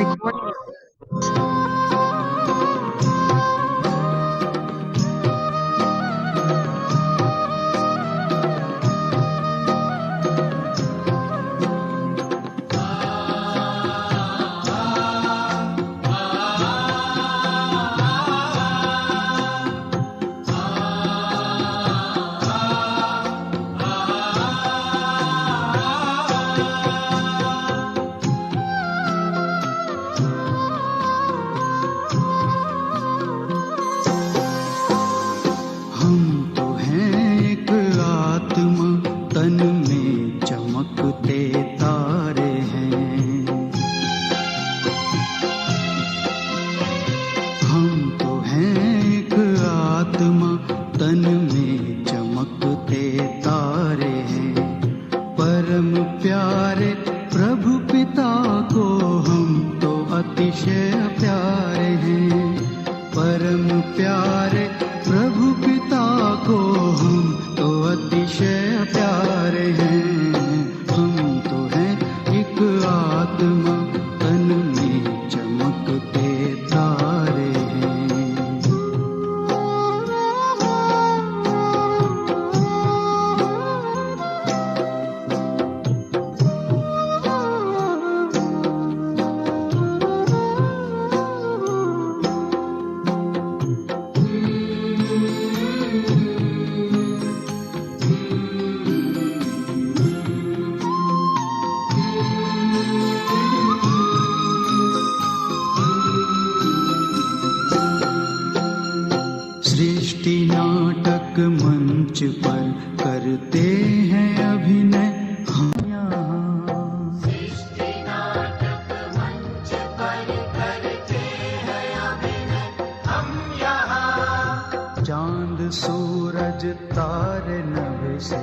recording. सृष्टि नाटक मंच पर करते हैं अभिनय हम यहाँ। सृष्टि नाटक मंच पर करते हैं अभिनय हम यहाँ। चांद सूरज तारे नभ से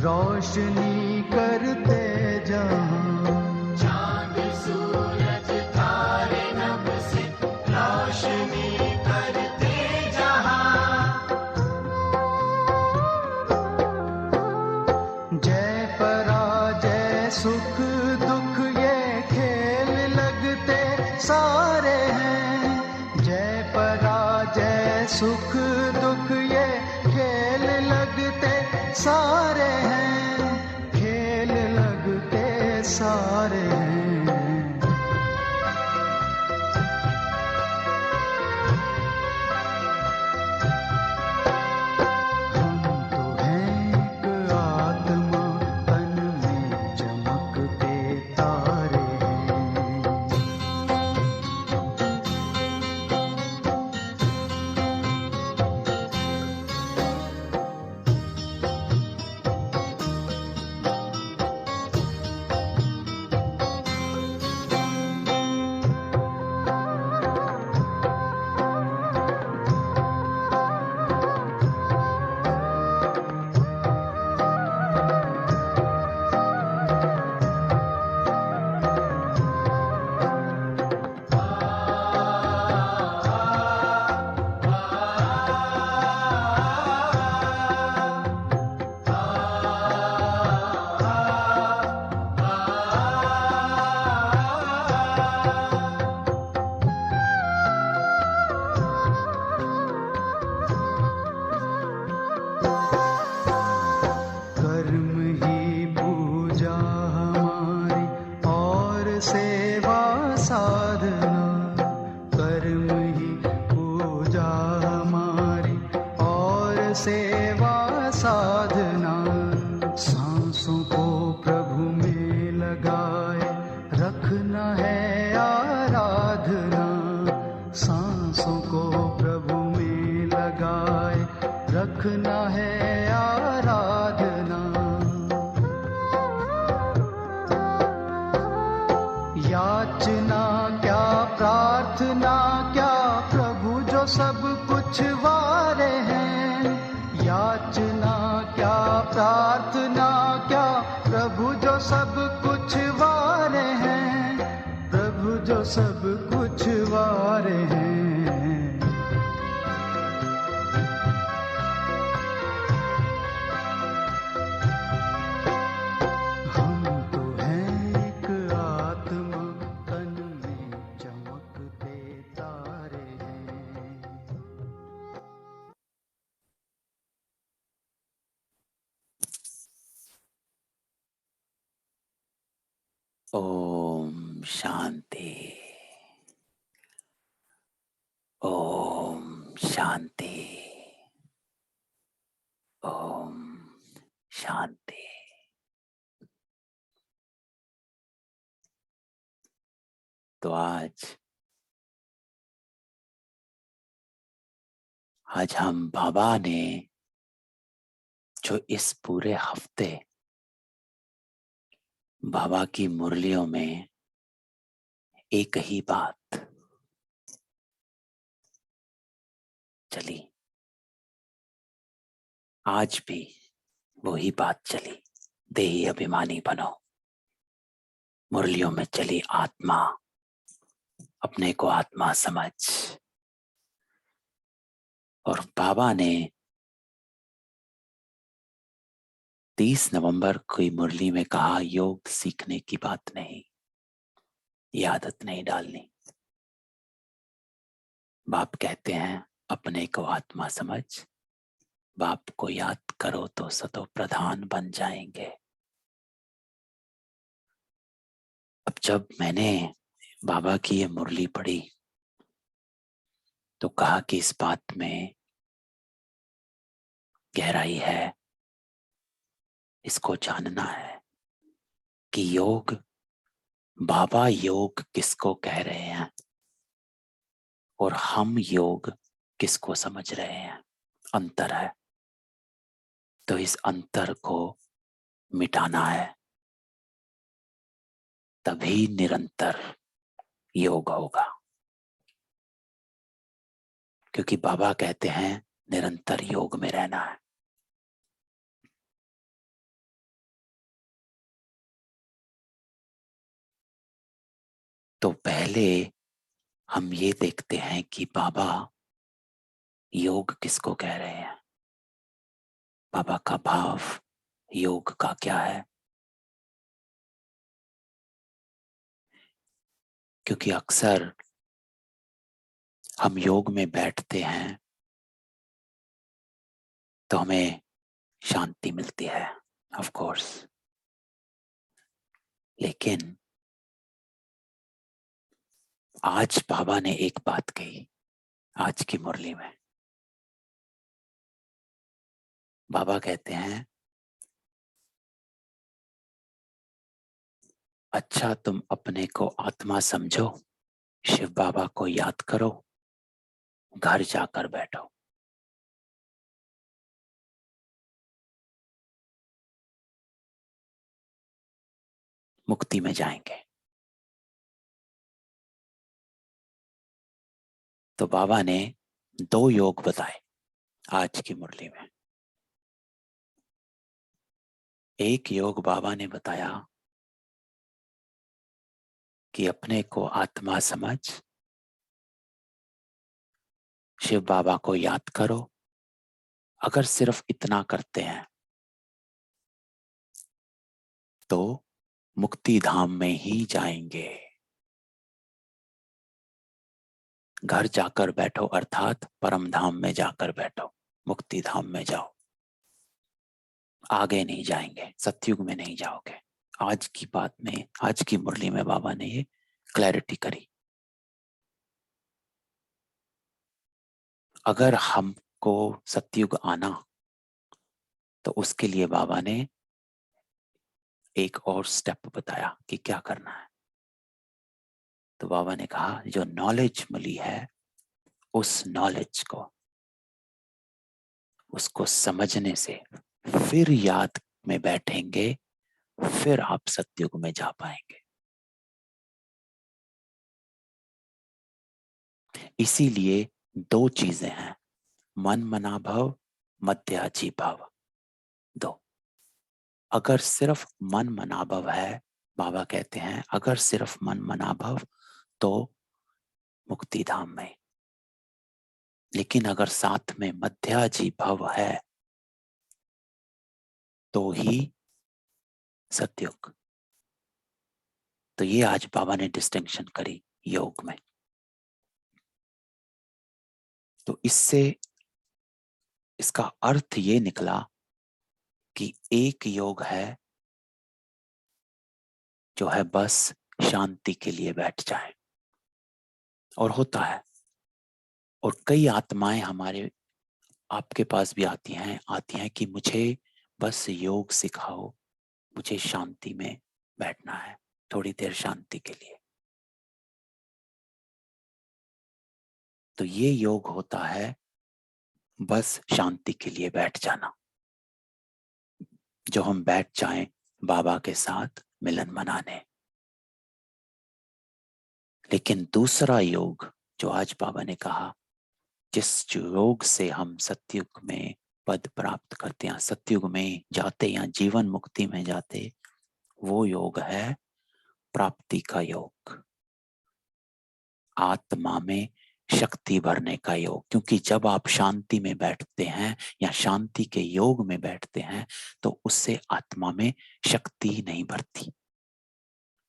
रोशनी करते जहाँ। चांद सूरज तारे नभ से रोशनी करते जहाँ। जय पराजय सुख दुख ये खेल लगते सारे हैं। जय पराजय सुख दुख ये खेल लगते सारे हैं। खेल लगते सारे हैं। हम तो हैं एक आत्मा तन में चमकते तारे हैं। कर्म ही पूजा हमारी और सेवा साधना। कर्म ही पूजा हमारी और सेवा साधना। सांसों को प्रभु में लगाए रखना है आराधना। सांसों को प्रभु में लगाए रखना है आराधना। याचना क्या प्रार्थना क्या प्रभु जो सब कुछ वारे हैं। याचना क्या प्रार्थना क्या प्रभु जो सब कुछ वारे हैं। प्रभु जो सब कुछ वारे हैं। हम तो हैं एक आत्मा तन में ओम शांति। ओम शांति। ओम शांति। तो आज हम बाबा ने जो इस पूरे हफ्ते बाबा की मुरलियों में एक ही बात चली, आज भी वही बात चली। देही अभिमानी बनो। मुरलियों में चली आत्मा, अपने को आत्मा समझ। और बाबा ने 30 नवंबर की मुरली में कहा, योग सीखने की बात नहीं, ये आदत नहीं डालनी। बाप कहते हैं अपने को आत्मा समझ, बाप को याद करो तो सतो प्रधान बन जाएंगे। अब जब मैंने बाबा की ये मुरली पढ़ी तो कहा कि इस बात में गहराई है, इसको जानना है कि योग, बाबा योग किसको कह रहे हैं और हम योग किसको समझ रहे हैं। अंतर है, तो इस अंतर को मिटाना है, तभी निरंतर योग होगा। क्योंकि बाबा कहते हैं निरंतर योग में रहना है। तो पहले हम ये देखते हैं कि बाबा योग किसको कह रहे हैं, बाबा का भाव योग का क्या है। क्योंकि अक्सर हम योग में बैठते हैं तो हमें शांति मिलती है, ऑफ कोर्स, लेकिन आज बाबा ने एक बात कही आज की मुरली में। बाबा कहते हैं, अच्छा तुम अपने को आत्मा समझो, शिव बाबा को याद करो, घर जाकर बैठो। मुक्ति में जाएंगे। तो बाबा ने 2 योग बताए आज की मुरली में। एक योग बाबा ने बताया कि अपने को आत्मा समझ, शिव बाबा को याद करो। अगर सिर्फ इतना करते हैं तो मुक्ति धाम में ही जाएंगे। घर जाकर बैठो अर्थात परम धाम में जाकर बैठो, मुक्ति धाम में जाओ, आगे नहीं जाएंगे, सतयुग में नहीं जाओगे। आज की बात में, आज की मुरली में बाबा ने ये क्लैरिटी करी। अगर हमको सतयुग आना तो उसके लिए बाबा ने एक और स्टेप बताया कि क्या करना है। तो बाबा ने कहा जो नॉलेज मिली है उस नॉलेज को, उसको समझने से फिर याद में बैठेंगे, फिर आप सतयुग में जा पाएंगे। इसीलिए 2 चीजें हैं, मन मना भाव, मध्याजी भाव। 2। अगर सिर्फ मन मनाभव है, बाबा कहते हैं अगर सिर्फ मन मनाभव तो मुक्ति धाम में, लेकिन अगर साथ में मध्याजी भव है तो ही सतयुग। तो ये आज बाबा ने डिस्टिंक्शन करी योग में। तो इससे इसका अर्थ ये निकला कि एक योग है जो है बस शांति के लिए बैठ जाए, और होता है। और कई आत्माएं हमारे आपके पास भी आती हैं कि मुझे बस योग सिखाओ, मुझे शांति में बैठना है, थोड़ी देर शांति के लिए। तो ये योग होता है बस शांति के लिए बैठ जाना, जो हम बैठ जाएं बाबा के साथ मिलन मनाने। लेकिन दूसरा योग जो आज बाबा ने कहा, जिस योग से हम सतयुग में पद प्राप्त करते हैं, सतयुग में जाते या जीवन मुक्ति में जाते, वो योग है प्राप्ति का योग, आत्मा में शक्ति भरने का योग। क्योंकि जब आप शांति में बैठते हैं या शांति के योग में बैठते हैं तो उससे आत्मा में शक्ति नहीं भरती,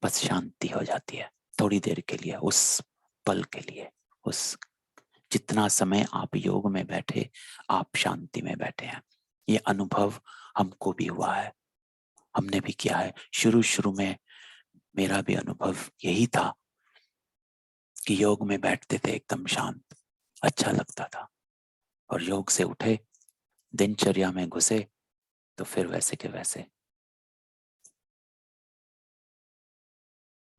बस शांति हो जाती है थोड़ी देर के लिए, उस पल के लिए। उस जितना समय आप योग में बैठे, आप शांति में बैठे हैं। ये अनुभव हमको भी हुआ है, हमने भी किया है। शुरू शुरू में मेरा भी अनुभव यही था कि योग में बैठते थे एकदम शांत, अच्छा लगता था, और योग से उठे, दिनचर्या में घुसे तो फिर वैसे के वैसे।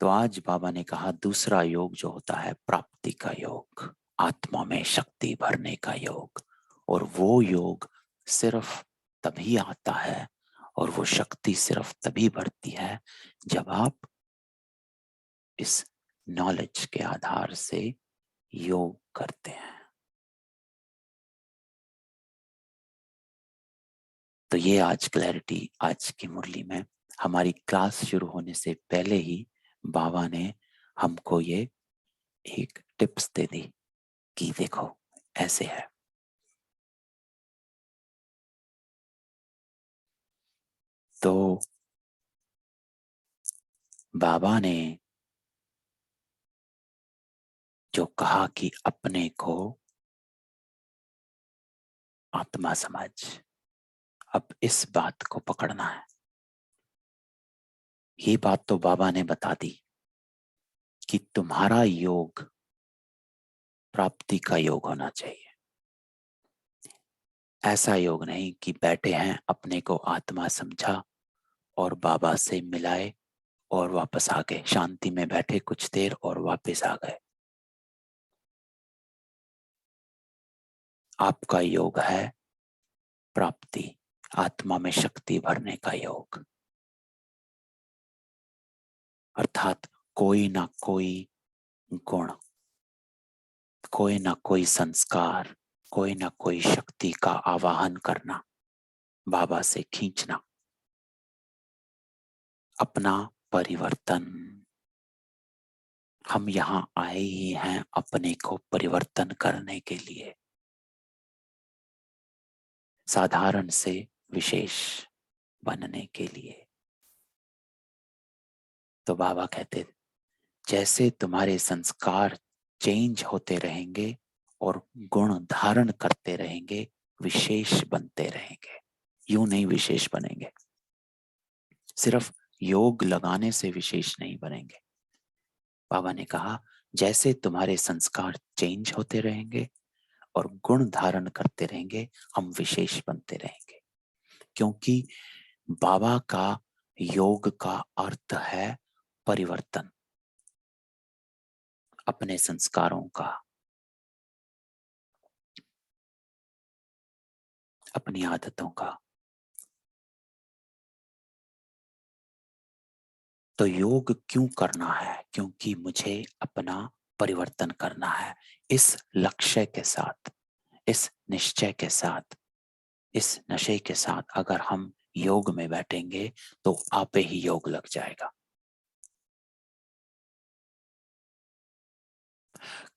तो आज बाबा ने कहा दूसरा योग जो होता है प्राप्ति का योग, आत्मा में शक्ति भरने का योग। और वो योग सिर्फ तभी आता है और वो शक्ति सिर्फ तभी बढ़ती है जब आप इस नॉलेज के आधार से योग करते हैं। तो ये आज क्लैरिटी, आज की मुरली में हमारी क्लास शुरू होने से पहले ही बाबा ने हमको ये एक टिप्स दे दी कि देखो ऐसे है। तो बाबा ने जो कहा कि अपने को आत्मा समझ, अब इस बात को पकड़ना है। ये बात तो बाबा ने बता दी कि तुम्हारा योग प्राप्ति का योग होना चाहिए। ऐसा योग नहीं कि बैठे हैं, अपने को आत्मा समझा और बाबा से मिलाए और वापस आ गए, शांति में बैठे कुछ देर और वापस आ गए। आपका योग है प्राप्ति, आत्मा में शक्ति भरने का योग। अर्थात कोई ना कोई गुण, कोई ना कोई संस्कार, कोई ना कोई शक्ति का आवाहन करना, बाबा से खींचना, अपना परिवर्तन। हम यहां आए ही हैं अपने को परिवर्तन करने के लिए, साधारण से विशेष बनने के लिए। तो बाबा कहते जैसे तुम्हारे संस्कार चेंज होते रहेंगे और गुण धारण करते रहेंगे, विशेष बनते रहेंगे। यूं नहीं विशेष बनेंगे, सिर्फ योग लगाने से विशेष नहीं बनेंगे। बाबा ने कहा जैसे तुम्हारे संस्कार चेंज होते रहेंगे और गुण धारण करते रहेंगे, हम विशेष बनते रहेंगे। क्योंकि बाबा का योग का अर्थ है परिवर्तन, अपने संस्कारों का, अपनी आदतों का। तो योग क्यों करना है? क्योंकि मुझे अपना परिवर्तन करना है। इस लक्ष्य के साथ, इस निश्चय के साथ, इस नशे के साथ अगर हम योग में बैठेंगे तो आपे ही योग लग जाएगा।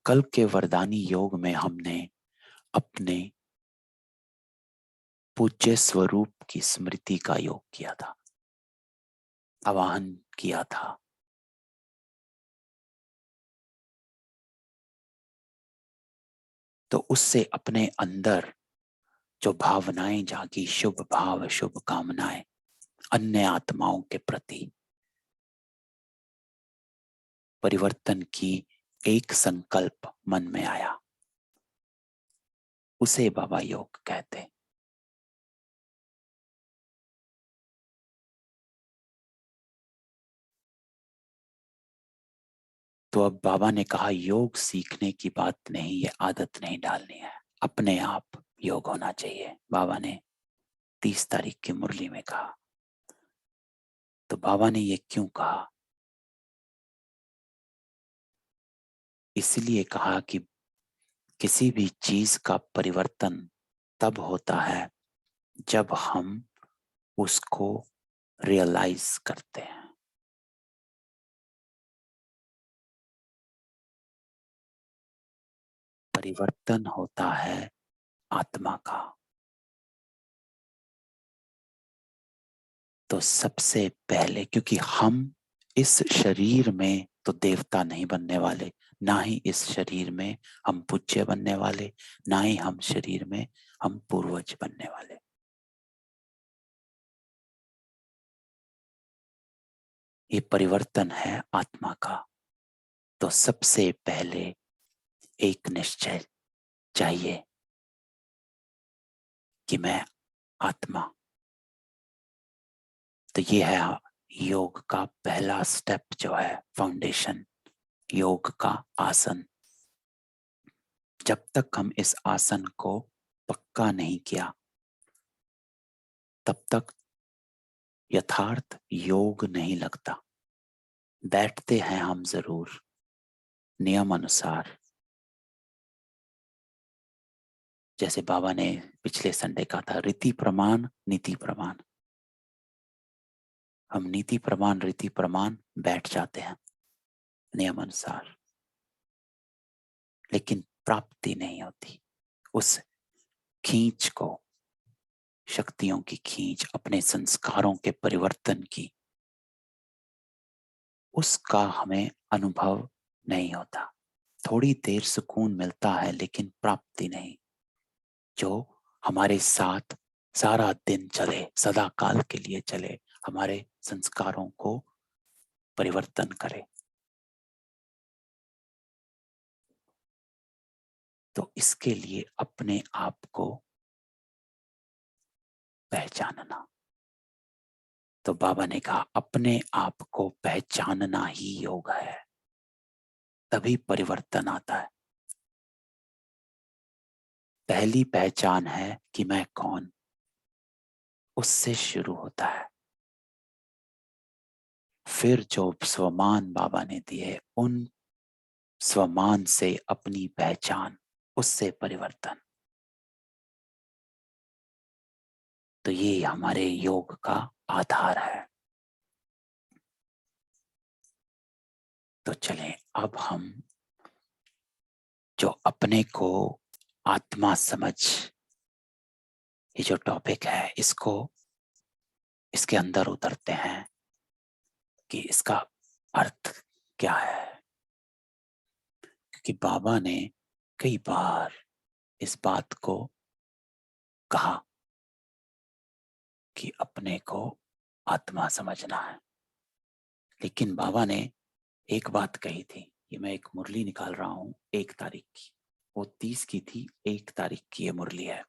कल के वरदानी योग में हमने अपने पूज्य स्वरूप की स्मृति का योग किया था, आवाहन किया था। तो उससे अपने अंदर जो भावनाएं जागी, शुभ भाव, शुभ कामनाएं अन्य आत्माओं के प्रति, परिवर्तन की एक संकल्प मन में आया, उसे बाबा योग कहते। तो अब बाबा ने कहा योग सीखने की बात नहीं, ये आदत नहीं डालनी है, अपने आप योग होना चाहिए। बाबा ने 30 तारीख की मुरली में कहा। तो बाबा ने ये क्यों कहा? इसलिए कहा कि किसी भी चीज का परिवर्तन तब होता है जब हम उसको रियलाइज करते हैं। परिवर्तन होता है आत्मा का। तो सबसे पहले, क्योंकि हम इस शरीर में तो देवता नहीं बनने वाले, ना ही इस शरीर में हम पूज्य बनने वाले, ना ही हम शरीर में हम पूर्वज बनने वाले। ये परिवर्तन है आत्मा का। तो सबसे पहले एक निश्चय चाहिए कि मैं आत्मा। तो ये है योग का पहला स्टेप, जो है फाउंडेशन, योग का आसन। जब तक हम इस आसन को पक्का नहीं किया, तब तक यथार्थ योग नहीं लगता। बैठते हैं हम जरूर नियम अनुसार, जैसे बाबा ने पिछले संडे कहा था, रीति प्रमाण नीति प्रमाण। हम नीति प्रमाण रीति प्रमाण बैठ जाते हैं नियम अनुसार, लेकिन प्राप्ति नहीं होती उस खींच को, शक्तियों की खींच, अपने संस्कारों के परिवर्तन की, उसका हमें अनुभव नहीं होता। थोड़ी देर सुकून मिलता है, लेकिन प्राप्ति नहीं, जो हमारे साथ सारा दिन चले, सदा काल के लिए चले, हमारे संस्कारों को परिवर्तन करे। तो इसके लिए अपने आप को पहचानना। तो बाबा ने कहा अपने आप को पहचानना ही योग है, तभी परिवर्तन आता है। पहली पहचान है कि मैं कौन, उससे शुरू होता है। फिर जो स्वमान बाबा ने दिए, उन स्वमान से अपनी पहचान, उससे परिवर्तन। तो ये हमारे योग का आधार है। तो चलें, अब हम जो अपने को आत्मा समझ, ये जो टॉपिक है, इसके अंदर उतरते हैं कि इसका अर्थ क्या है। क्योंकि बाबा ने कई बार इस बात को कहा कि अपने को आत्मा समझना है, लेकिन बाबा ने एक बात कही थी। ये मैं एक मुरली निकाल रहा हूं 1 तारीख की, वो 30 की थी, 1 तारीख की ये मुरली है।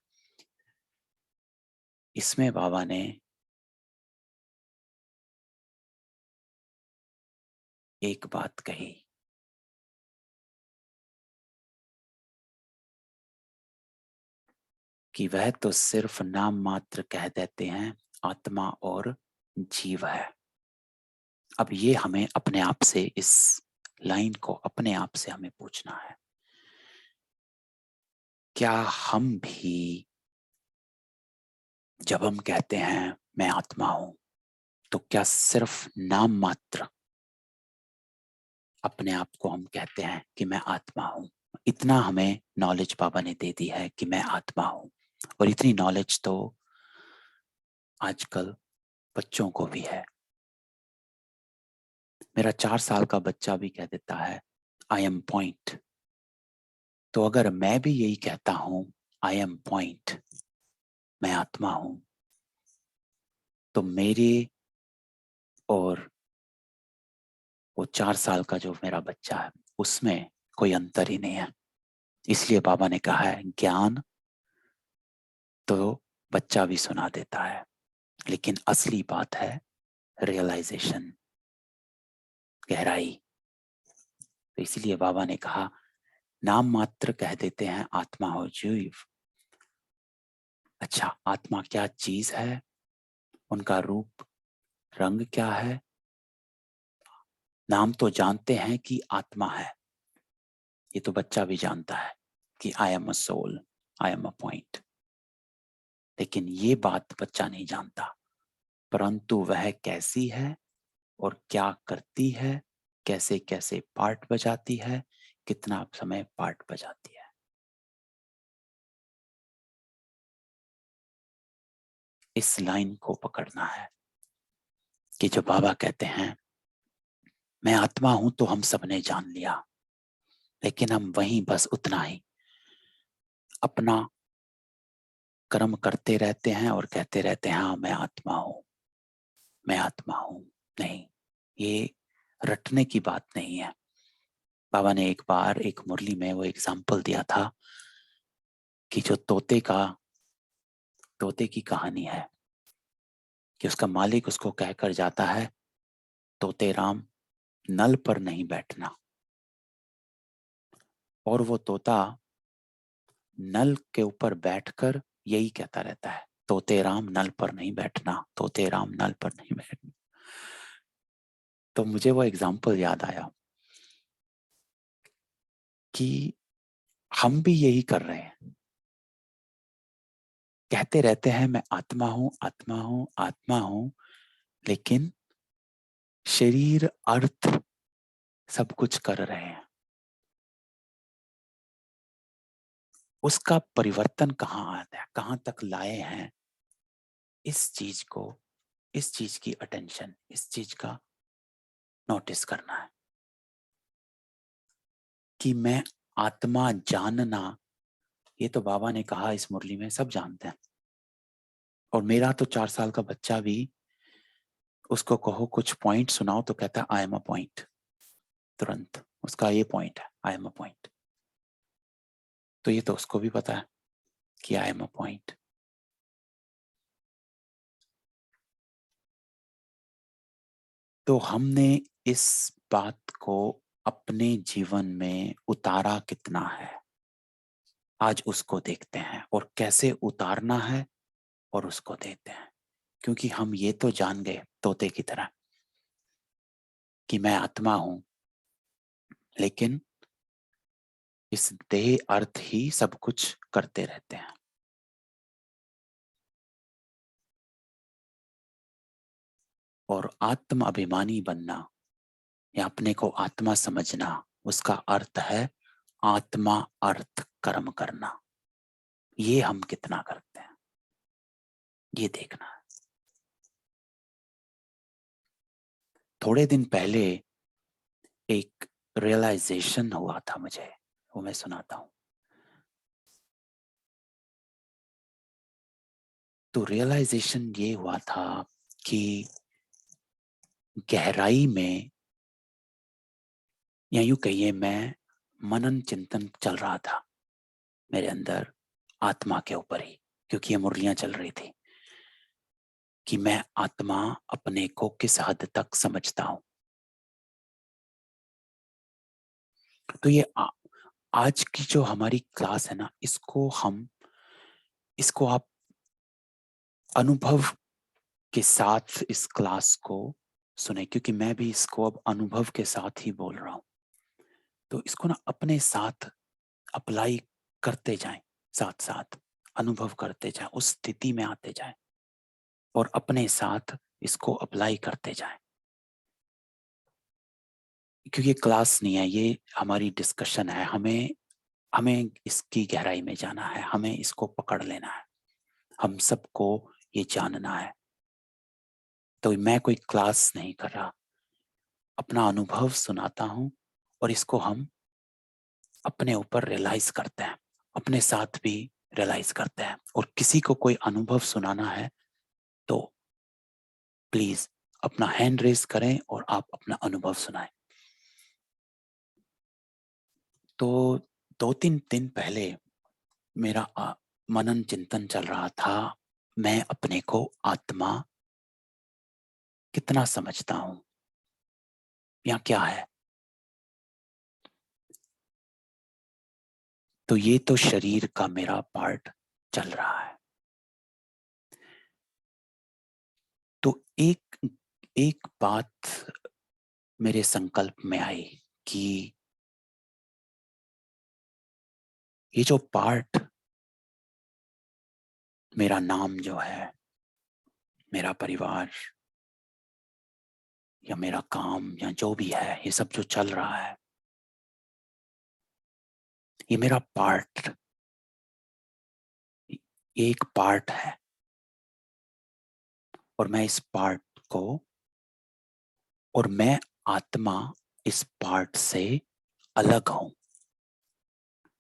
इसमें बाबा ने एक बात कही कि वह तो सिर्फ नाम मात्र कह देते हैं आत्मा और जीव है। अब ये हमें अपने आप से, इस लाइन को अपने आप से हमें पूछना है, क्या हम भी जब हम कहते हैं मैं आत्मा हूं, तो क्या सिर्फ नाम मात्र अपने आप को हम कहते हैं कि मैं आत्मा हूं? इतना हमें नॉलेज बाबा ने दे दी है कि मैं आत्मा हूं, और इतनी नॉलेज तो आजकल बच्चों को भी है। मेरा 4 साल का बच्चा भी कह देता है आई एम पॉइंट। तो अगर मैं भी यही कहता हूं आई एम पॉइंट, मैं आत्मा हूं, तो मेरे और वो 4 साल का जो मेरा बच्चा है उसमें कोई अंतर ही नहीं है। इसलिए बाबा ने कहा है ज्ञान तो बच्चा भी सुना देता है, लेकिन असली बात है रियलाइजेशन, गहराई। तो इसलिए बाबा ने कहा नाम मात्र कह देते हैं आत्मा हो जीव। अच्छा, आत्मा क्या चीज है, उनका रूप रंग क्या है? नाम तो जानते हैं कि आत्मा है, ये तो बच्चा भी जानता है कि I am a soul, I am a point. लेकिन ये बात बच्चा नहीं जानता, परंतु वह कैसी है और क्या करती है, कैसे कैसे पार्ट बजाती है, कितना समय पार्ट बजाती है। इस लाइन को पकड़ना है कि जो बाबा कहते हैं मैं आत्मा हूं तो हम सबने जान लिया, लेकिन हम वहीं बस उतना ही अपना कर्म करते रहते हैं और कहते रहते हैं हाँ मैं आत्मा हूं, मैं आत्मा हूं। नहीं, ये रटने की बात नहीं है। बाबा ने एक बार एक मुरली में वो एग्जाम्पल दिया था कि जो तोते की कहानी है कि उसका मालिक उसको कहकर जाता है तोते राम नल पर नहीं बैठना, और वो तोता नल के ऊपर बैठकर यही कहता रहता है तोते राम नल पर नहीं बैठना, तोते राम नल पर नहीं बैठना। तो मुझे वो एग्जाम्पल याद आया कि हम भी यही कर रहे हैं, कहते रहते हैं मैं आत्मा हूं, आत्मा हूं, आत्मा हूं, लेकिन शरीर अर्थ सब कुछ कर रहे हैं। उसका परिवर्तन कहाँ आता है, कहाँ तक लाए हैं, इस चीज को, इस चीज की अटेंशन, इस चीज का नोटिस करना है कि मैं आत्मा जानना। ये तो बाबा ने कहा इस मुरली में, सब जानते हैं। और मेरा तो 4 साल का बच्चा भी, उसको कहो कुछ पॉइंट सुनाओ तो कहता है आई एम अ पॉइंट, तुरंत उसका ये पॉइंट है, आई एम अ पॉइंट। तो ये तो उसको भी पता है कि आई एम अ पॉइंट। तो हमने इस बात को अपने जीवन में उतारा कितना है, आज उसको देखते हैं और कैसे उतारना है और उसको देते हैं। क्योंकि हम ये तो जान गए तोते की तरह कि मैं आत्मा हूं, लेकिन इस देह अर्थ ही सब कुछ करते रहते हैं। और आत्म अभिमानी बनना या अपने को आत्मा समझना, उसका अर्थ है आत्मा अर्थ कर्म करना। ये हम कितना करते हैं, ये देखना है। थोड़े दिन पहले एक रियलाइजेशन हुआ था मुझे, वो मैं सुनाता हूं। तो रियलाइजेशन ये हुआ था कि गहराई में, या यूं कहिए मैं मनन चिंतन चल रहा था मेरे अंदर आत्मा के ऊपर ही, क्योंकि ये मुरलियां चल रही थी कि मैं आत्मा अपने को किस हद तक समझता हूं। तो ये आज की जो हमारी क्लास है ना, इसको आप अनुभव के साथ इस क्लास को सुने, क्योंकि मैं भी इसको अब अनुभव के साथ ही बोल रहा हूं। तो इसको ना अपने साथ अप्लाई करते जाएं, साथ साथ अनुभव करते जाएं, उस स्थिति में आते जाएं और अपने साथ इसको अप्लाई करते जाएं। क्योंकि ये क्लास नहीं है, ये हमारी डिस्कशन है। हमें हमें इसकी गहराई में जाना है, हमें इसको पकड़ लेना है, हम सबको ये जानना है। तो मैं कोई क्लास नहीं कर रहा, अपना अनुभव सुनाता हूं और इसको हम अपने ऊपर रियलाइज करते हैं, अपने साथ भी रियलाइज करते हैं। और किसी को कोई अनुभव सुनाना है तो प्लीज अपना हैंड रेज करें और आप अपना अनुभव सुनाएं। तो 2-3 दिन पहले मेरा मनन चिंतन चल रहा था, मैं अपने को आत्मा कितना समझता हूं या क्या है। तो ये तो शरीर का मेरा पार्ट चल रहा है। तो एक एक बात मेरे संकल्प में आई कि ये जो पार्ट, मेरा नाम जो है, मेरा परिवार या मेरा काम या जो भी है, ये सब जो चल रहा है, ये मेरा पार्ट, एक पार्ट है। और मैं इस पार्ट को, और मैं आत्मा इस पार्ट से अलग हूं।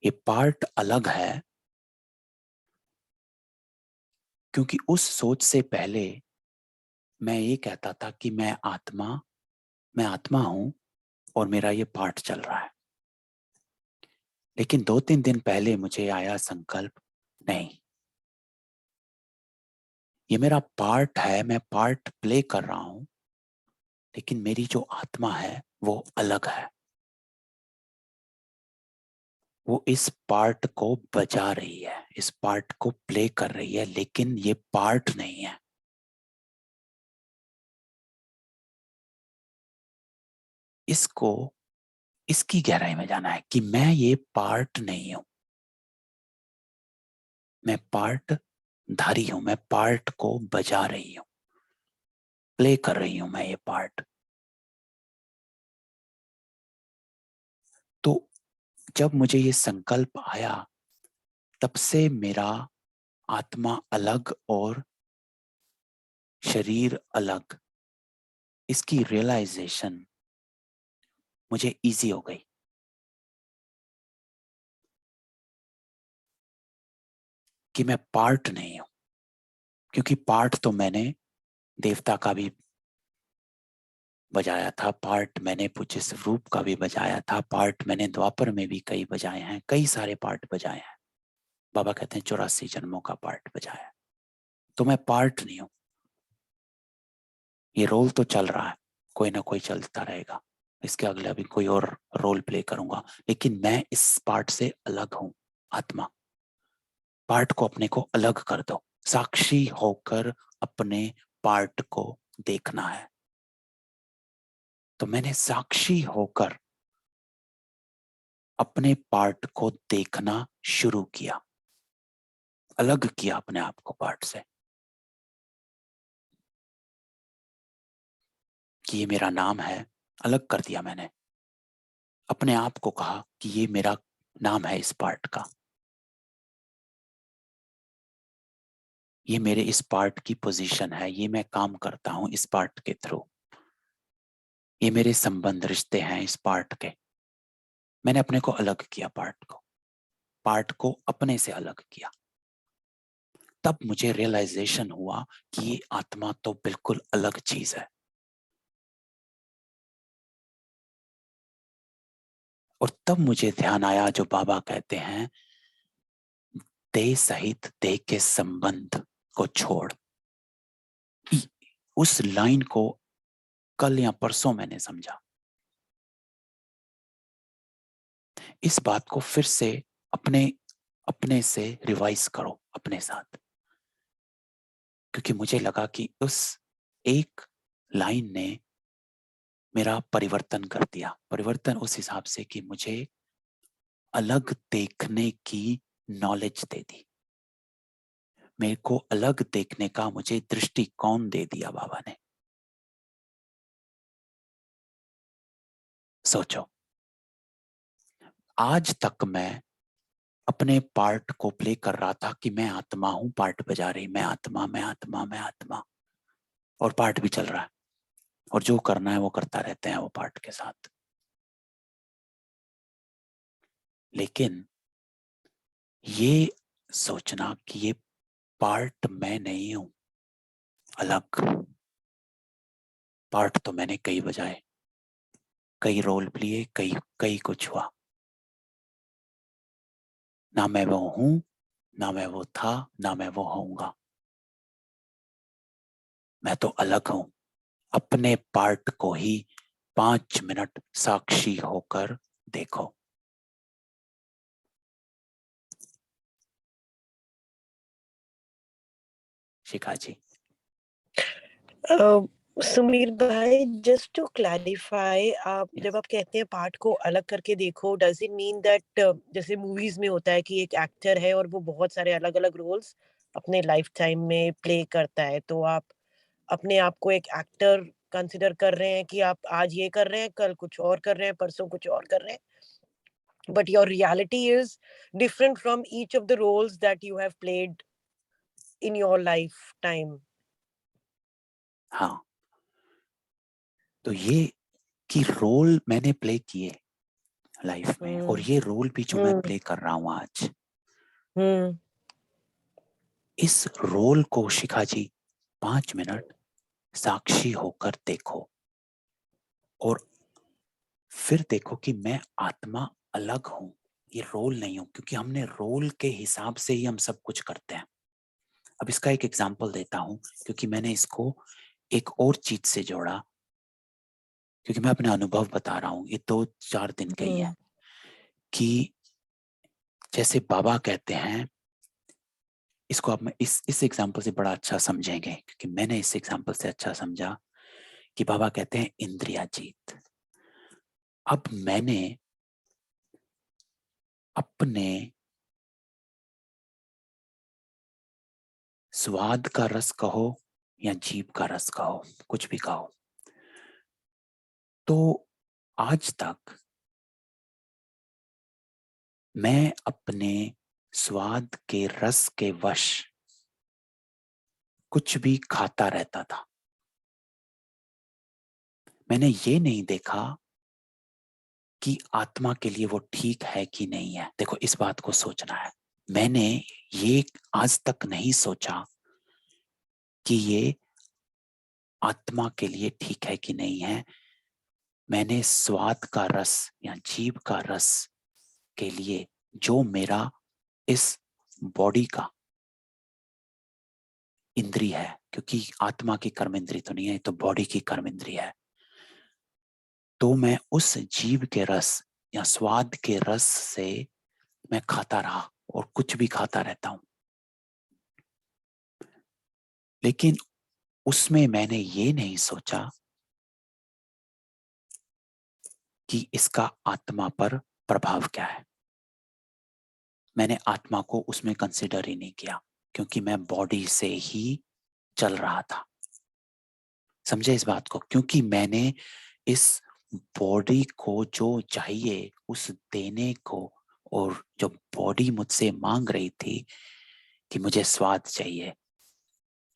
ये पार्ट अलग है क्योंकि उस सोच से पहले मैं ये कहता था कि मैं आत्मा हूं और मेरा ये पार्ट चल रहा है। लेकिन 2-3 दिन पहले मुझे आया संकल्प, नहीं, ये मेरा पार्ट है, मैं पार्ट प्ले कर रहा हूं, लेकिन मेरी जो आत्मा है वो अलग है। वो इस पार्ट को बजा रही है, इस पार्ट को प्ले कर रही है, लेकिन ये पार्ट नहीं है। इसको, इसकी गहराई में जाना है कि मैं ये पार्ट नहीं हूं, मैं पार्ट धारी हूं, मैं पार्ट को बजा रही हूं, प्ले कर रही हूं मैं ये पार्ट। तो जब मुझे ये संकल्प आया, तब से मेरा आत्मा अलग और शरीर अलग, इसकी रियलाइजेशन मुझे इजी हो गई कि मैं पार्ट नहीं हूं। क्योंकि पार्ट तो मैंने देवता का भी बजाया था, पार्ट मैंने पूज्य स्वरूप का भी बजाया था, पार्ट मैंने द्वापर में भी कई बजाए हैं, कई सारे पार्ट बजाए हैं। बाबा कहते हैं 84 जन्मों का पार्ट बजाया है। तो मैं पार्ट नहीं हूं। ये रोल तो चल रहा है, कोई ना कोई चलता रहेगा, इसके अगले अभी कोई और रोल प्ले करूंगा, लेकिन मैं इस पार्ट से अलग हूं। आत्मा पार्ट को अपने को अलग कर दो, साक्षी होकर अपने पार्ट को देखना है। तो मैंने साक्षी होकर अपने पार्ट को देखना शुरू किया, अलग किया अपने आप को पार्ट से, कि ये मेरा नाम है, अलग कर दिया मैंने। अपने आप को कहा कि ये मेरा नाम है इस पार्ट का, ये मेरे इस पार्ट की पोजीशन है, ये मैं काम करता हूं इस पार्ट के थ्रू, ये मेरे संबंध रिश्ते हैं इस पार्ट के। मैंने अपने को अलग किया, पार्ट को अपने से अलग किया। तब मुझे रियलाइजेशन हुआ कि ये आत्मा तो बिल्कुल अलग चीज है। और तब मुझे ध्यान आया जो बाबा कहते हैं, देह सहित देह के संबंध को छोड़। उस लाइन को कल या परसों मैंने समझा। इस बात को फिर से अपने अपने से रिवाइज करो अपने साथ, क्योंकि मुझे लगा कि उस एक लाइन ने मेरा परिवर्तन कर दिया। परिवर्तन उस हिसाब से कि मुझे अलग देखने की नॉलेज दे दी, मेरे को अलग देखने का मुझे दृष्टिकोण दे दिया बाबा ने। सोचो, आज तक मैं अपने पार्ट को प्ले कर रहा था कि मैं आत्मा हूं, पार्ट बजा रही, मैं आत्मा, मैं आत्मा, मैं आत्मा, और पार्ट भी चल रहा है, और जो करना है वो करता रहते हैं वो पार्ट के साथ। लेकिन ये सोचना कि ये पार्ट मैं नहीं हूं, अलग पार्ट तो मैंने कई बजाए, कई रोल लिए, कई कई कुछ हुआ, ना मैं वो हूं, ना मैं वो था, ना मैं वो होऊंगा। मैं तो अलग हूं। अपने पार्ट को ही 5 मिनट साक्षी होकर देखो। शिखा जी। अ, सुमीर भाई, जस्ट टू क्लैरिफाई, आप Yes. जब आप कहते हैं पार्ट को अलग करके देखो, डज इट मीन दैट जैसे मूवीज में होता है कि एक एक्टर है और वो बहुत सारे अलग अलग रोल्स अपने लाइफ टाइम में प्ले करता है, तो आप अपने आप को एक एक्टर कंसिडर कर रहे हैं कि आप आज ये कर रहे हैं, कल कुछ और कर रहे हैं, परसों कुछ और कर रहे हैं, but your reality is different from each of the roles that you have played in your life time. हाँ, तो ये कि रोल मैंने प्ले किए लाइफ में, और ये रोल भी जो मैं हम्म प्ले कर रहा हूं आज, हम्म इस रोल को शिखा जी 5 मिनट साक्षी होकर देखो, और फिर देखो कि मैं आत्मा अलग हूं, ये रोल नहीं हूं, क्योंकि हमने रोल के हिसाब से ही हम सब कुछ करते हैं। अब इसका एक एग्जांपल देता हूं, क्योंकि मैंने इसको एक और चीज से जोड़ा, क्योंकि मैं अपने अनुभव बता रहा हूं, ये 2-4 दिन का ही है, कि जैसे बाबा कहते हैं, इसको आप मैं इस एग्जांपल से बड़ा अच्छा समझेंगे, क्योंकि मैंने इस एग्जांपल से अच्छा समझा कि बाबा कहते हैं इंद्रिया जीत। अब मैंने अपने स्वाद का रस कहो या जीभ का रस कहो, कुछ भी कहो, तो आज तक मैं अपने स्वाद के रस के वश कुछ भी खाता रहता था। मैंने ये नहीं देखा कि आत्मा के लिए वो ठीक है कि नहीं है। देखो, इस बात को सोचना है। मैंने ये आज तक नहीं सोचा कि ये आत्मा के लिए ठीक है कि नहीं है। मैंने स्वाद का रस या जीभ का रस के लिए, जो मेरा इस बॉडी का इंद्री है, क्योंकि आत्मा की कर्म इंद्री तो नहीं है, तो बॉडी की कर्म इंद्री है, तो मैं उस जीव के रस या स्वाद के रस से मैं खाता रहा और कुछ भी खाता रहता हूं। लेकिन उसमें मैंने ये नहीं सोचा कि इसका आत्मा पर प्रभाव क्या है। मैंने आत्मा को उसमें कंसिडर ही नहीं किया, क्योंकि मैं बॉडी से ही चल रहा था। समझे इस बात को? क्योंकि मैंने इस बॉडी को जो चाहिए उस देने को, और जो बॉडी मुझसे मांग रही थी कि मुझे स्वाद चाहिए,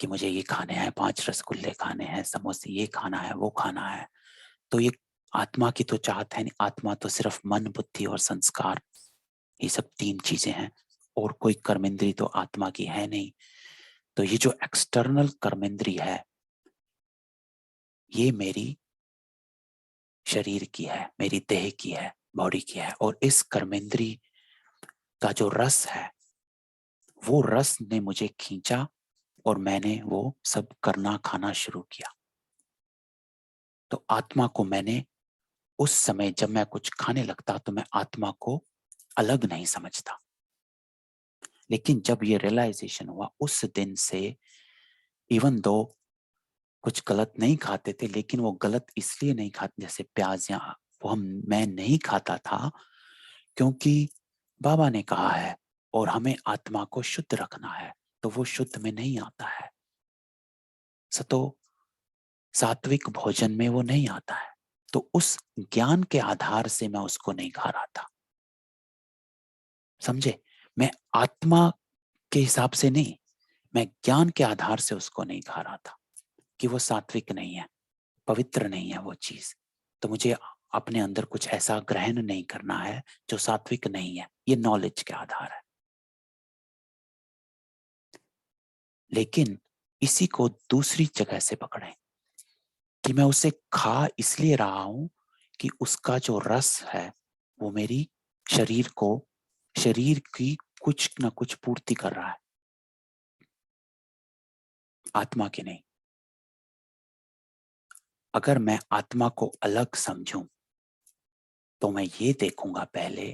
कि मुझे ये खाने हैं, 5 रसगुल्ले खाने हैं, समोसे, ये खाना है, वो खाना है, तो ये आत्मा की तो चाहत है नहीं। आत्मा तो सिर्फ मन, बुद्धि और संस्कार, ये सब 3 चीजें हैं, और कोई कर्मेंद्री तो आत्मा की है नहीं। तो ये जो एक्सटर्नल कर्मेंद्री है, ये मेरी शरीर की है, मेरी देह की है, बॉडी की है, और इस कर्मेंद्री का जो रस है, वो रस ने मुझे खींचा और मैंने वो सब करना, खाना शुरू किया। तो आत्मा को मैंने उस समय जब मैं कुछ खाने लगता तो मैं आत्मा को अलग नहीं समझता। लेकिन जब ये रियलाइजेशन हुआ उस दिन से, इवन दो कुछ गलत नहीं खाते थे, लेकिन वो गलत इसलिए नहीं खाते, जैसे प्याज या वो मैं नहीं खाता था क्योंकि बाबा ने कहा है और हमें आत्मा को शुद्ध रखना है, तो वो शुद्ध में नहीं आता है। सतो सात्विक भोजन में वो नहीं आता है। तो उस ज्ञान के आधार से मैं उसको नहीं खा रहा था। समझे? मैं आत्मा के हिसाब से नहीं, मैं ज्ञान के आधार से उसको नहीं खा रहा था कि वो सात्विक नहीं है, पवित्र नहीं है वो चीज। तो मुझे अपने अंदर कुछ ऐसा ग्रहण नहीं करना है जो सात्विक नहीं है। ये नॉलेज के आधार है। लेकिन इसी को दूसरी जगह से पकड़ें कि मैं उसे खा इसलिए रहा हूं कि उसका जो रस है वो मेरी शरीर को शरीर की कुछ ना कुछ पूर्ति कर रहा है, आत्मा की नहीं। अगर मैं आत्मा को अलग समझूं तो मैं ये देखूंगा पहले,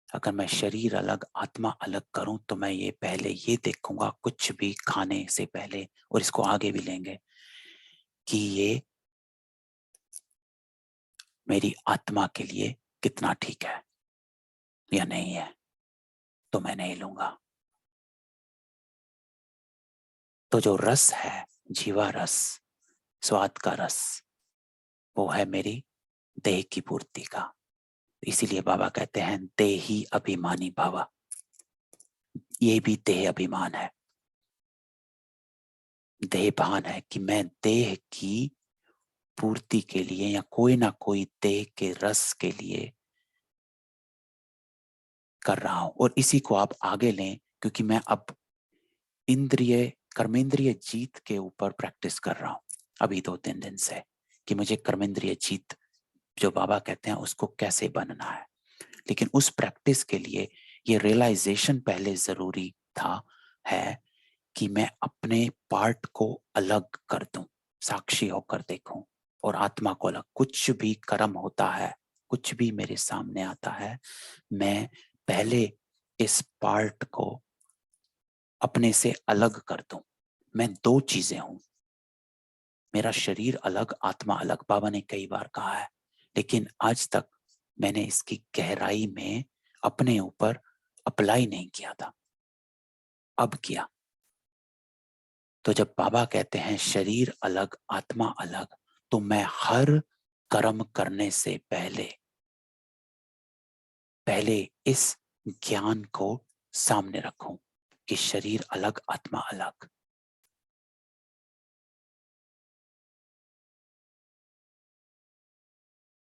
अगर मैं शरीर अलग आत्मा अलग करूं तो मैं ये पहले ये देखूंगा कुछ भी खाने से पहले, और इसको आगे भी लेंगे, कि ये मेरी आत्मा के लिए कितना ठीक है या नहीं है, तो मैं नहीं लूंगा। तो जो रस है, जीवा रस, स्वाद का रस, वो है मेरी देह की पूर्ति का। इसीलिए बाबा कहते हैं देही अभिमानी भावा, ये भी देह अभिमान है, देह भान है कि मैं देह की पूर्ति के लिए या कोई ना कोई देह के रस के लिए कर रहा हूं। और इसी को आप आगे लें, क्योंकि मैं अब इंद्रिय कर्मेंद्रिय जीत के ऊपर प्रैक्टिस कर रहा हूं अभी 2-3 दिन से, कि मुझे कर्मेंद्रिय जीत जो बाबा कहते हैं उसको कैसे बनना है। लेकिन उस प्रैक्टिस के लिए ये रियलाइजेशन पहले जरूरी था, है कि मैं अपने पार्ट को अलग कर दूं, साक्षी होकर देखूं, और आत्मा को अलग। कुछ भी कर्म होता है, कुछ भी मेरे सामने आता है, मैं पहले इस पार्ट को अपने से अलग कर दूं। मैं दो चीजें हूं, मेरा शरीर अलग, आत्मा अलग, बाबा ने कई बार कहा है, लेकिन आज तक मैंने इसकी गहराई में अपने ऊपर अप्लाई नहीं किया था, अब किया। तो जब बाबा कहते हैं शरीर अलग आत्मा अलग, तो मैं हर कर्म करने से पहले इस ज्ञान को सामने रखूं कि शरीर अलग आत्मा अलग।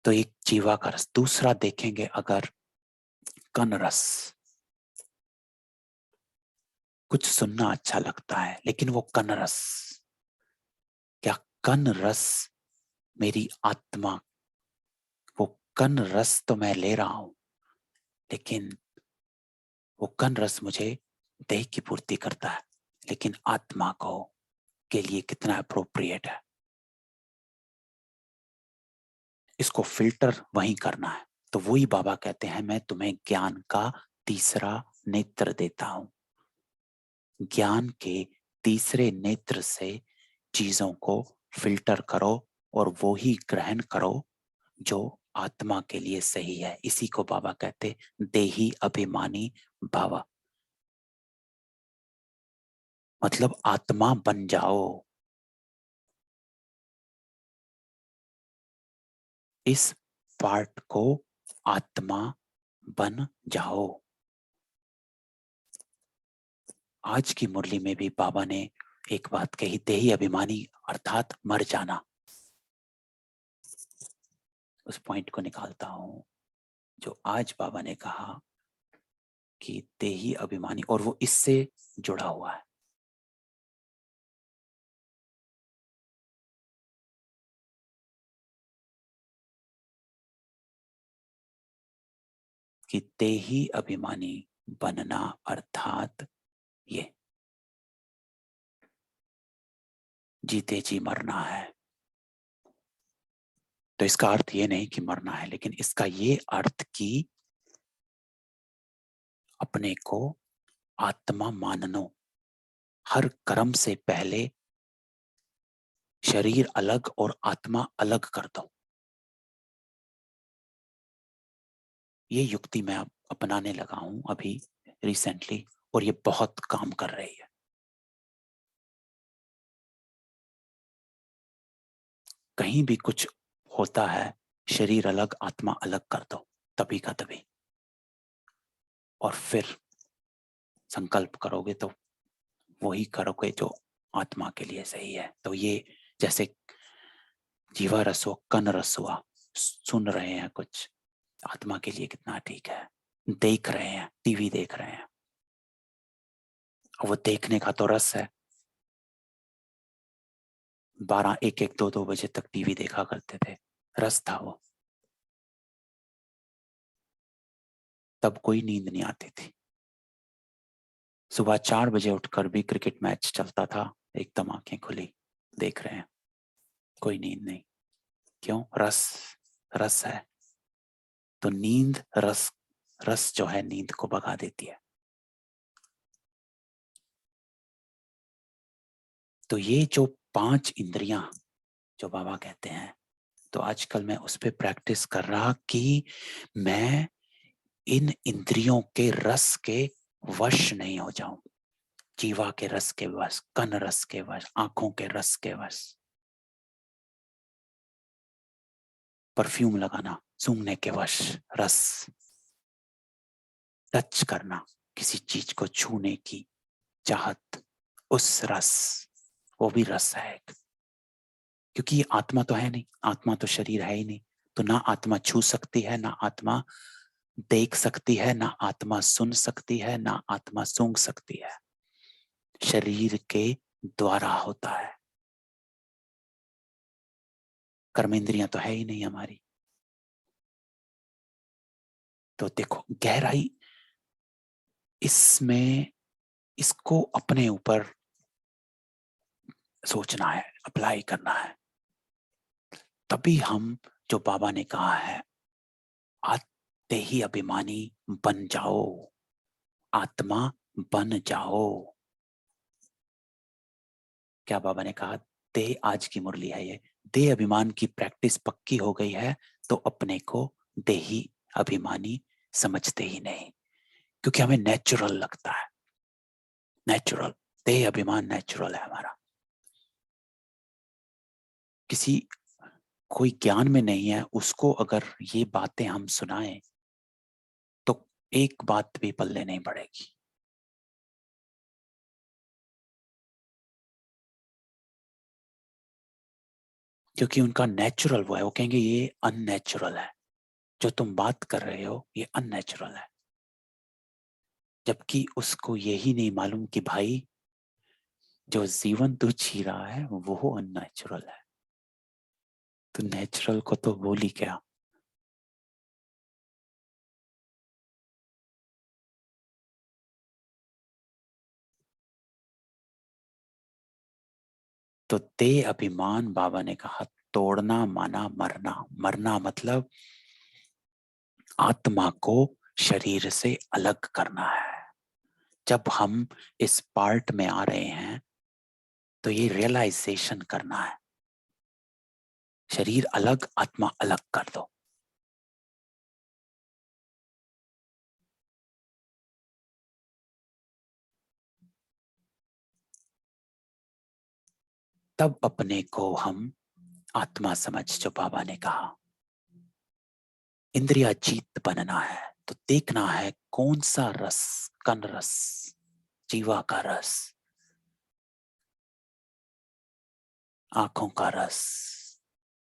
तो एक जीवा का रस। दूसरा देखेंगे अगर कन रस, कुछ सुनना अच्छा लगता है लेकिन वो कन रस, क्या कन रस मेरी आत्मा, वो कन रस तो मैं ले रहा हूं, लेकिन वो कन रस मुझे देह की पूर्ति करता है, लेकिन आत्मा को के लिए कितना अप्रोप्रिएट है, इसको फिल्टर वहीं करना है। तो वही बाबा कहते हैं मैं तुम्हें ज्ञान का तीसरा नेत्र देता हूं। ज्ञान के तीसरे नेत्र से चीजों को फिल्टर करो और वो ही ग्रहण करो जो आत्मा के लिए सही है। इसी को बाबा कहते देही अभिमानी भाव, मतलब आत्मा बन जाओ। इस पार्ट को आत्मा बन जाओ। आज की मुरली में भी बाबा ने एक बात कही, देही अभिमानी अर्थात मर जाना। उस पॉइंट को निकालता हूं जो आज बाबा ने कहा कि देही अभिमानी, और वो इससे जुड़ा हुआ है। कि देही अभिमानी बनना अर्थात ये जीते जी मरना है। तो इसका अर्थ ये नहीं कि मरना है, लेकिन इसका ये अर्थ कि अपने को आत्मा माननो। हर कर्म से पहले शरीर अलग और आत्मा अलग कर दो। ये युक्ति मैं अपनाने लगा हूं अभी रिसेंटली, और ये बहुत काम कर रही है। कहीं भी कुछ होता है, शरीर अलग आत्मा अलग कर दो तभी का तभी, और फिर संकल्प करोगे तो वही करोगे जो आत्मा के लिए सही है। तो ये जैसे जीवा रस हुआ, कन रस हुआ, सुन रहे हैं कुछ, आत्मा के लिए कितना ठीक है। देख रहे हैं, टीवी देख रहे हैं, वो देखने का तो रस है। 12, 1, 2, 2 बजे तक टीवी देखा करते थे, रस था वो। तब कोई नींद नहीं आती थी। सुबह 4 बजे उठकर भी क्रिकेट मैच चलता था, एकदम आंखें खुली देख रहे हैं, कोई नींद नहीं। क्यों? रस है। तो नींद रस जो है नींद को भगा देती है। तो ये जो 5 इंद्रियां जो बाबा कहते हैं, तो आजकल मैं उस पर प्रैक्टिस कर रहा कि मैं इन इंद्रियों के रस के वश नहीं हो जाऊं। जीवा के रस के वश, कन रस के वश, आंखों के रस के वश। परफ्यूम लगाना, सूंघने के वश, रस, टच करना, किसी चीज को छूने की चाहत, उस रस, वो भी रस है एक। क्योंकि ये आत्मा तो है नहीं, आत्मा तो शरीर है ही नहीं, तो ना आत्मा छू सकती है, ना आत्मा देख सकती है, ना आत्मा सुन सकती है, ना आत्मा सूंघ सकती है। शरीर के द्वारा होता है। कर्मेंद्रियां तो है ही नहीं हमारी। तो देखो गहराई इसमें, इसको अपने ऊपर सोचना है, अप्लाई करना है। तभी हम, जो बाबा ने कहा है, आते ही अभिमानी बन जाओ, आत्मा बन जाओ। क्या बाबा ने कहा? दे, आज की मुरली है ये, दे अभिमान की प्रैक्टिस पक्की हो गई है तो अपने को देही अभिमानी समझते ही नहीं, क्योंकि हमें नेचुरल लगता है। नेचुरल देह अभिमान नेचुरल है हमारा। किसी कोई ज्ञान में नहीं है, उसको अगर ये बातें हम सुनाएं तो एक बात भी पल्ले नहीं पड़ेगी। क्योंकि उनका नेचुरल वो है, वो कहेंगे ये अननेचुरल है, जो तुम बात कर रहे हो ये अननेचुरल है। जबकि उसको यही नहीं मालूम कि भाई जो जीवन तू जी रहा है वो अननेचुरल है। तो नेचुरल को तो बोल ही क्या। तो दे अभिमान बाबा ने कहा तोड़ना माना मरना। मरना मतलब आत्मा को शरीर से अलग करना है। जब हम इस पार्ट में आ रहे हैं तो ये रियलाइजेशन करना है, शरीर अलग, आत्मा अलग कर दो। तब अपने को हम आत्मा समझ, जो बाबा ने कहा इंद्रिया जीत बनना है। तो देखना है कौन सा रस, कन रस, जीवा का रस, आंखों का रस,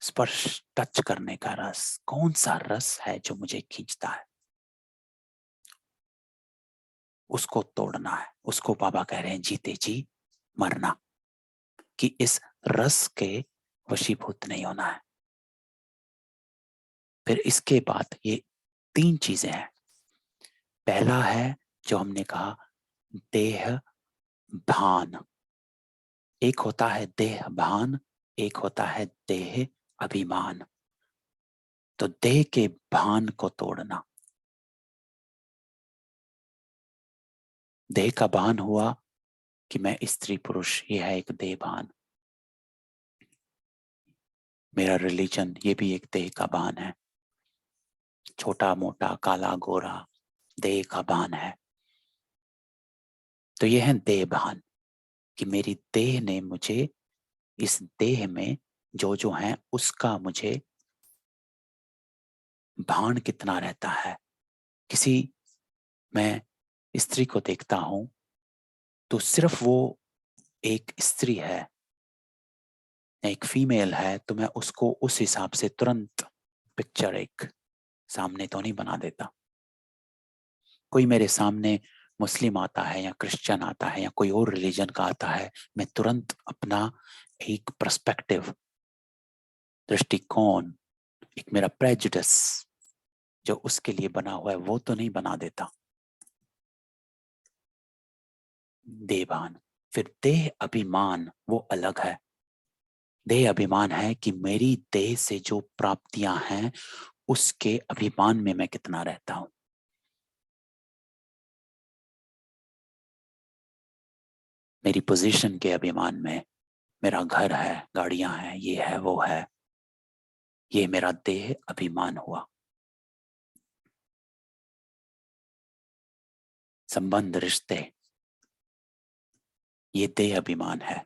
स्पर्श टच करने का रस, कौन सा रस है जो मुझे खींचता है, उसको तोड़ना है। उसको बाबा कह रहे हैं जीते जी मरना, कि इस रस के वशीभूत नहीं होना है। फिर इसके बाद ये 3 चीजें हैं। पहला है जो हमने कहा देह भान। एक होता है देह भान, एक होता है देह अभिमान। तो देह के भान को तोड़ना। देह का भान हुआ कि मैं स्त्री पुरुष, ये है एक देह भान। मेरा रिलीजन, ये भी एक देह का भान है। छोटा मोटा, काला गोरा, देह का भान है। तो ये है देह भान, कि मेरी देह ने मुझे, इस देह में जो जो है उसका मुझे भान कितना रहता है। किसी, मैं स्त्री को देखता हूं तो सिर्फ वो एक स्त्री है, एक फीमेल है, तो मैं उसको उस हिसाब से तुरंत पिक्चर एक सामने तो नहीं बना देता। कोई मेरे सामने मुस्लिम आता है या क्रिश्चियन आता है या कोई और रिलीजन का आता है, मैं तुरंत अपना एक पर्सपेक्टिव, दृष्टिकोण, एक मेरा प्रेजुडिस जो उसके लिए बना हुआ है वो तो नहीं बना देता। देहभान। फिर देह अभिमान वो अलग है। देह अभिमान है कि मेरी देह से जो प्राप्तियां हैं उसके अभिमान में मैं कितना रहता हूं। मेरी पोजीशन के अभिमान में, मेरा घर है, गाड़ियां हैं, ये है वो है, ये मेरा देह अभिमान हुआ। संबंध, रिश्ते, ये देह अभिमान है,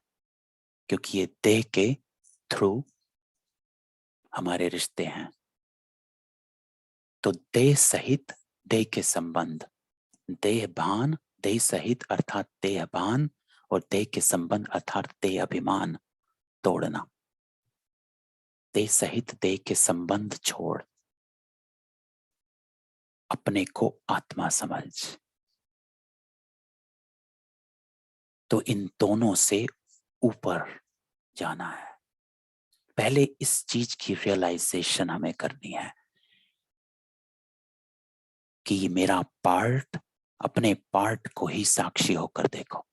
क्योंकि ये देह के थ्रू हमारे रिश्ते हैं। तो देह सहित देह के संबंध, देहभान, देह सहित अर्थात देहभान, और देह के संबंध अर्थात देह अभिमान तोड़ना। देह सहित देह के संबंध छोड़ अपने को आत्मा समझ। तो इन दोनों से ऊपर जाना है। पहले इस चीज की रियलाइजेशन हमें करनी है कि मेरा पार्ट, अपने पार्ट को ही साक्षी होकर देखो।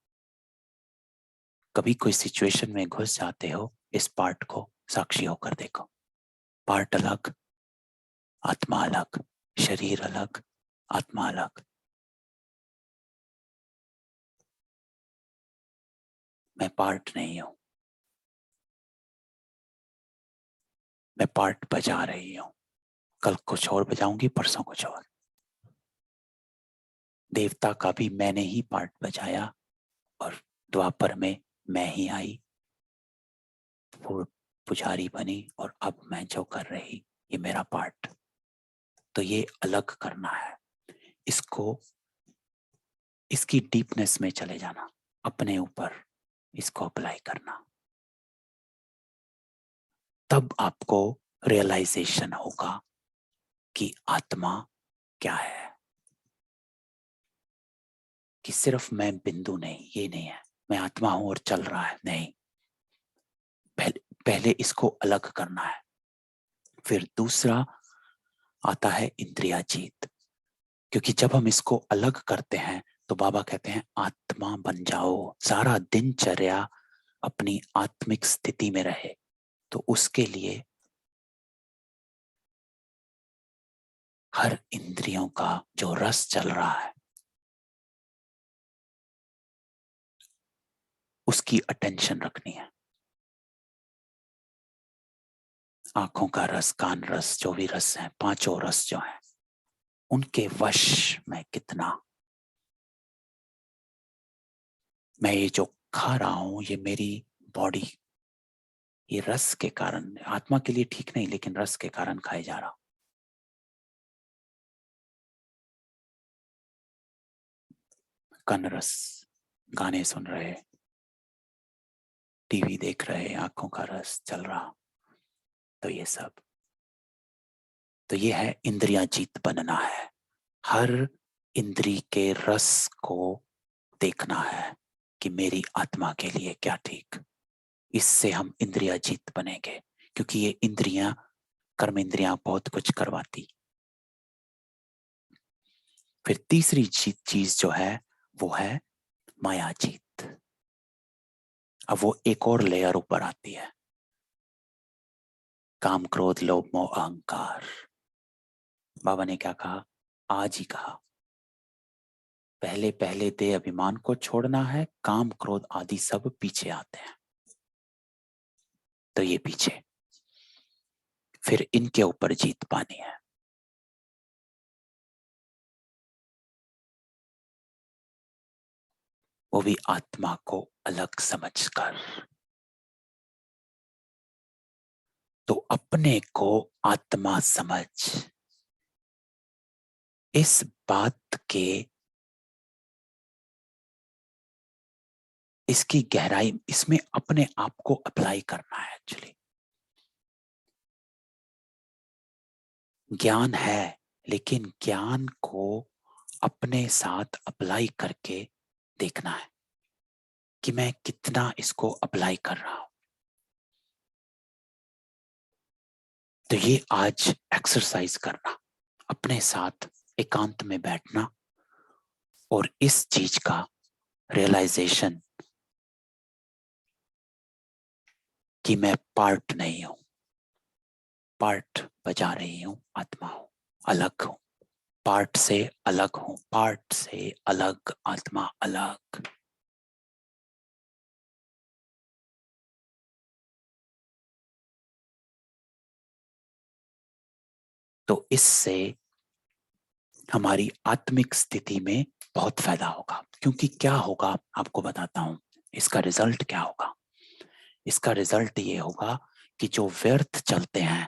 कभी कोई सिचुएशन में घुस जाते हो, इस पार्ट को साक्षी होकर देखो। पार्ट अलग, आत्मा अलग, शरीर अलग, आत्मा अलग। मैं पार्ट नहीं हूं, मैं पार्ट बजा रही हूं। कल कुछ और बजाऊंगी, परसों कुछ और। देवता का भी मैंने ही पार्ट बजाया, और द्वापर में मैं ही आई, वो पुजारी बनी, और अब मैं जो कर रही, ये मेरा पार्ट। तो ये अलग करना है इसको, इसकी डीपनेस में चले जाना, अपने ऊपर इसको अप्लाई करना। तब आपको रियलाइजेशन होगा कि आत्मा क्या है, कि सिर्फ मैं बिंदु नहीं, ये नहीं है मैं आत्मा हूं और चल रहा है, नहीं। पहले इसको अलग करना है। फिर दूसरा आता है इंद्रिया जीत, क्योंकि जब हम इसको अलग करते हैं तो बाबा कहते हैं आत्मा बन जाओ, सारा दिनचर्या अपनी आत्मिक स्थिति में रहे। तो उसके लिए हर इंद्रियों का जो रस चल रहा है उसकी अटेंशन रखनी है। आंखों का रस, कान रस, जो भी रस है, पांचों रस जो है, उनके वश में कितना। मैं ये जो खा रहा हूं, ये मेरी बॉडी, ये रस के कारण, आत्मा के लिए ठीक नहीं, लेकिन रस के कारण खाए जा रहा हूं। कन रस, गाने सुन रहे, टीवी देख रहे, आंखों का रस चल रहा, तो ये सब, तो ये है इंद्रियां जीत बनना है। हर इंद्री के रस को देखना है कि मेरी आत्मा के लिए क्या ठीक। इससे हम इंद्रिया जीत बनेंगे, क्योंकि ये इंद्रियां, कर्म इंद्रियां बहुत कुछ करवाती। फिर तीसरी चीज जो है वो है माया जीत। अब वो एक और लेयर ऊपर आती है, काम, क्रोध, लोभ, मोह, अहंकार। बाबा ने क्या कहा, आज ही कहा, पहले पहले देह अभिमान को छोड़ना है, काम, क्रोध आदि सब पीछे आते हैं। तो ये पीछे, फिर इनके ऊपर जीत पानी है। वो भी आत्मा को अलग समझकर। तो अपने को आत्मा समझ, इस बात के, इसकी गहराई, इसमें अपने आप को अप्लाई करना है। एक्चुअली ज्ञान है, लेकिन ज्ञान को अपने साथ अप्लाई करके देखना है कि मैं कितना इसको अप्लाई कर रहा हूं। तो ये आज एक्सरसाइज करना, अपने साथ एकांत में बैठना और इस चीज का रियलाइजेशन कि मैं पार्ट नहीं हूं, पार्ट बजा रही हूं, आत्मा हूं, अलग हूं, पार्ट से अलग हूं, पार्ट से अलग, आत्मा अलग। तो इससे हमारी आत्मिक स्थिति में बहुत फायदा होगा। क्योंकि क्या होगा आपको बताता हूं, इसका रिजल्ट क्या होगा। इसका रिजल्ट ये होगा कि जो व्यर्थ चलते हैं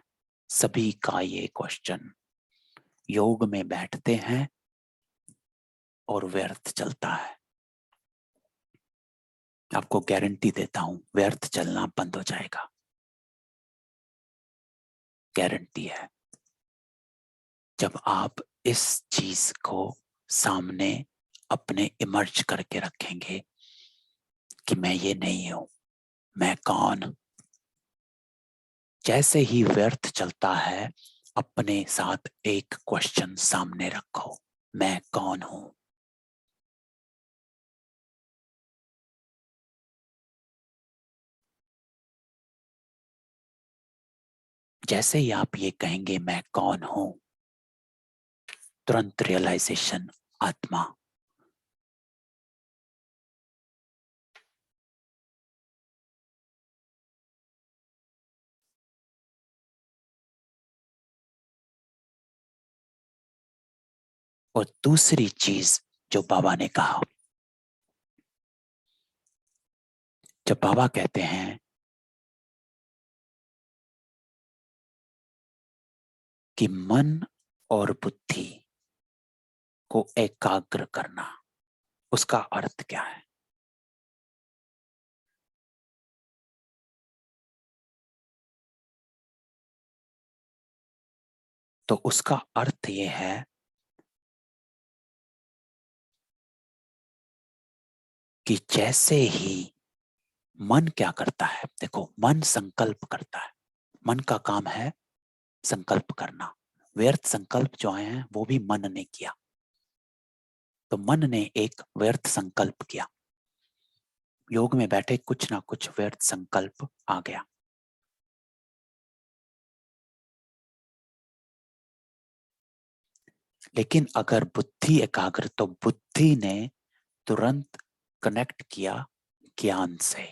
सभी का ये क्वेश्चन, योग में बैठते हैं और व्यर्थ चलता है, आपको गारंटी देता हूं व्यर्थ चलना बंद हो जाएगा, गारंटी है। जब आप इस चीज को सामने अपने इमर्ज करके रखेंगे कि मैं ये नहीं हूं, मैं कौन। जैसे ही व्यर्थ चलता है अपने साथ एक क्वेश्चन सामने रखो, मैं कौन हूं। जैसे ही आप ये कहेंगे मैं कौन हूं, तुरंत रियलाइजेशन, आत्मा। और दूसरी चीज जो बाबा ने कहा, जब बाबा कहते हैं कि मन और बुद्धि को एकाग्र करना, उसका अर्थ क्या है। तो उसका अर्थ ये है कि जैसे ही मन क्या करता है, देखो मन संकल्प करता है, मन का काम है संकल्प करना। व्यर्थ संकल्प जो आए हैं वो भी मन ने किया। तो मन ने एक व्यर्थ संकल्प किया, योग में बैठे कुछ ना कुछ व्यर्थ संकल्प आ गया। लेकिन अगर बुद्धि एकाग्र, तो बुद्धि ने तुरंत कनेक्ट किया ज्ञान से।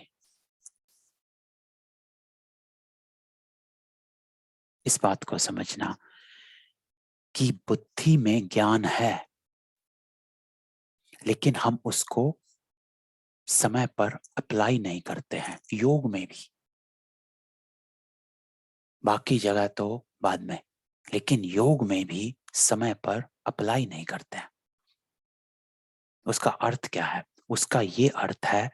इस बात को समझना कि बुद्धि में ज्ञान है, लेकिन हम उसको समय पर अप्लाई नहीं करते हैं। योग में भी, बाकी जगह तो बाद में, लेकिन योग में भी समय पर अप्लाई नहीं करते हैं। उसका अर्थ क्या है? उसका ये अर्थ है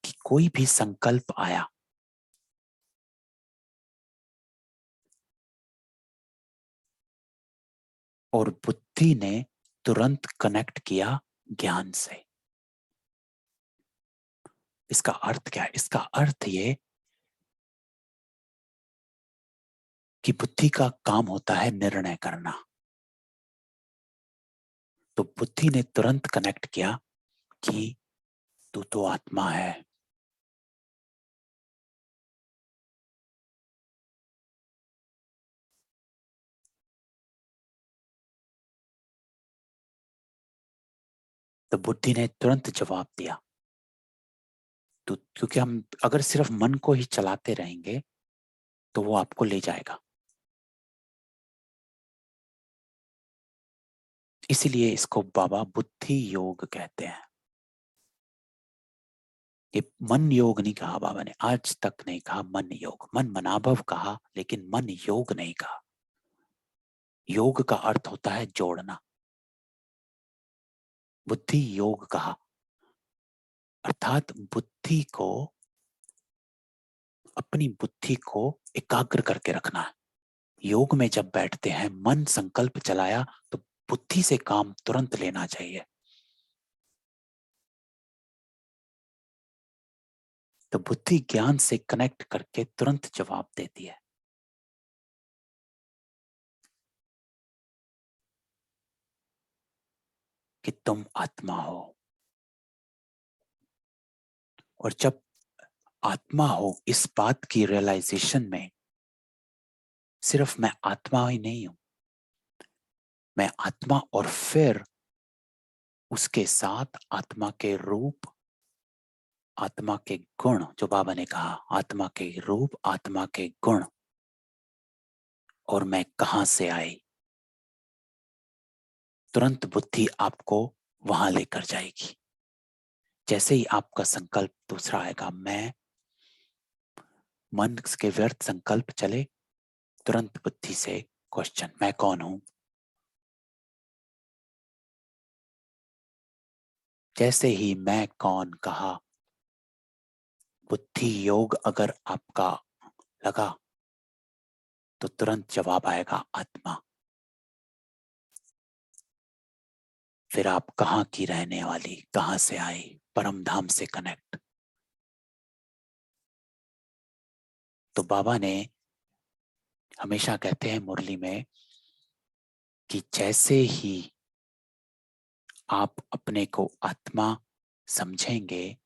कि कोई भी संकल्प आया, और बुद्धि ने तुरंत कनेक्ट किया ज्ञान से। इसका अर्थ क्या है? इसका अर्थ ये कि बुद्धि का काम होता है निर्णय करना। तो बुद्धि ने तुरंत कनेक्ट किया कि तू तो आत्मा है। तो बुद्धि ने तुरंत जवाब दिया। तो क्योंकि हम अगर सिर्फ मन को ही चलाते रहेंगे तो वो आपको ले जाएगा। इसीलिए इसको बाबा बुद्धि योग कहते हैं। ये मन योग नहीं कहा बाबा ने, आज तक नहीं कहा मन योग। मन मनाभव कहा, लेकिन मन योग नहीं कहा। योग का अर्थ होता है जोड़ना। बुद्धि योग कहा, अर्थात बुद्धि को, अपनी बुद्धि को एकाग्र करके रखना है। योग में जब बैठते हैं, मन संकल्प चलाया तो बुद्धि से काम तुरंत लेना चाहिए। तो बुद्धि ज्ञान से कनेक्ट करके तुरंत जवाब देती है। कि तुम आत्मा हो। और जब आत्मा हो, इस बात की रियलाइजेशन में सिर्फ मैं आत्मा ही नहीं हूं, मैं आत्मा और फिर उसके साथ आत्मा के रूप, आत्मा के गुण, जो बाबा ने कहा आत्मा के रूप, आत्मा के गुण, और मैं कहां से आई, तुरंत बुद्धि आपको वहां लेकर जाएगी। जैसे ही आपका संकल्प दूसरा आएगा, मैं, मन के व्यर्थ संकल्प चले, तुरंत बुद्धि से क्वेश्चन, मैं कौन हूं। जैसे ही मैं कौन कहा, बुद्धि योग अगर आपका लगा तो तुरंत जवाब आएगा आत्मा। फिर आप कहां की रहने वाली, कहां से आई, परम धाम से कनेक्ट। तो बाबा ने हमेशा कहते हैं मुरली में कि जैसे ही आप अपने को आत्मा समझेंगे,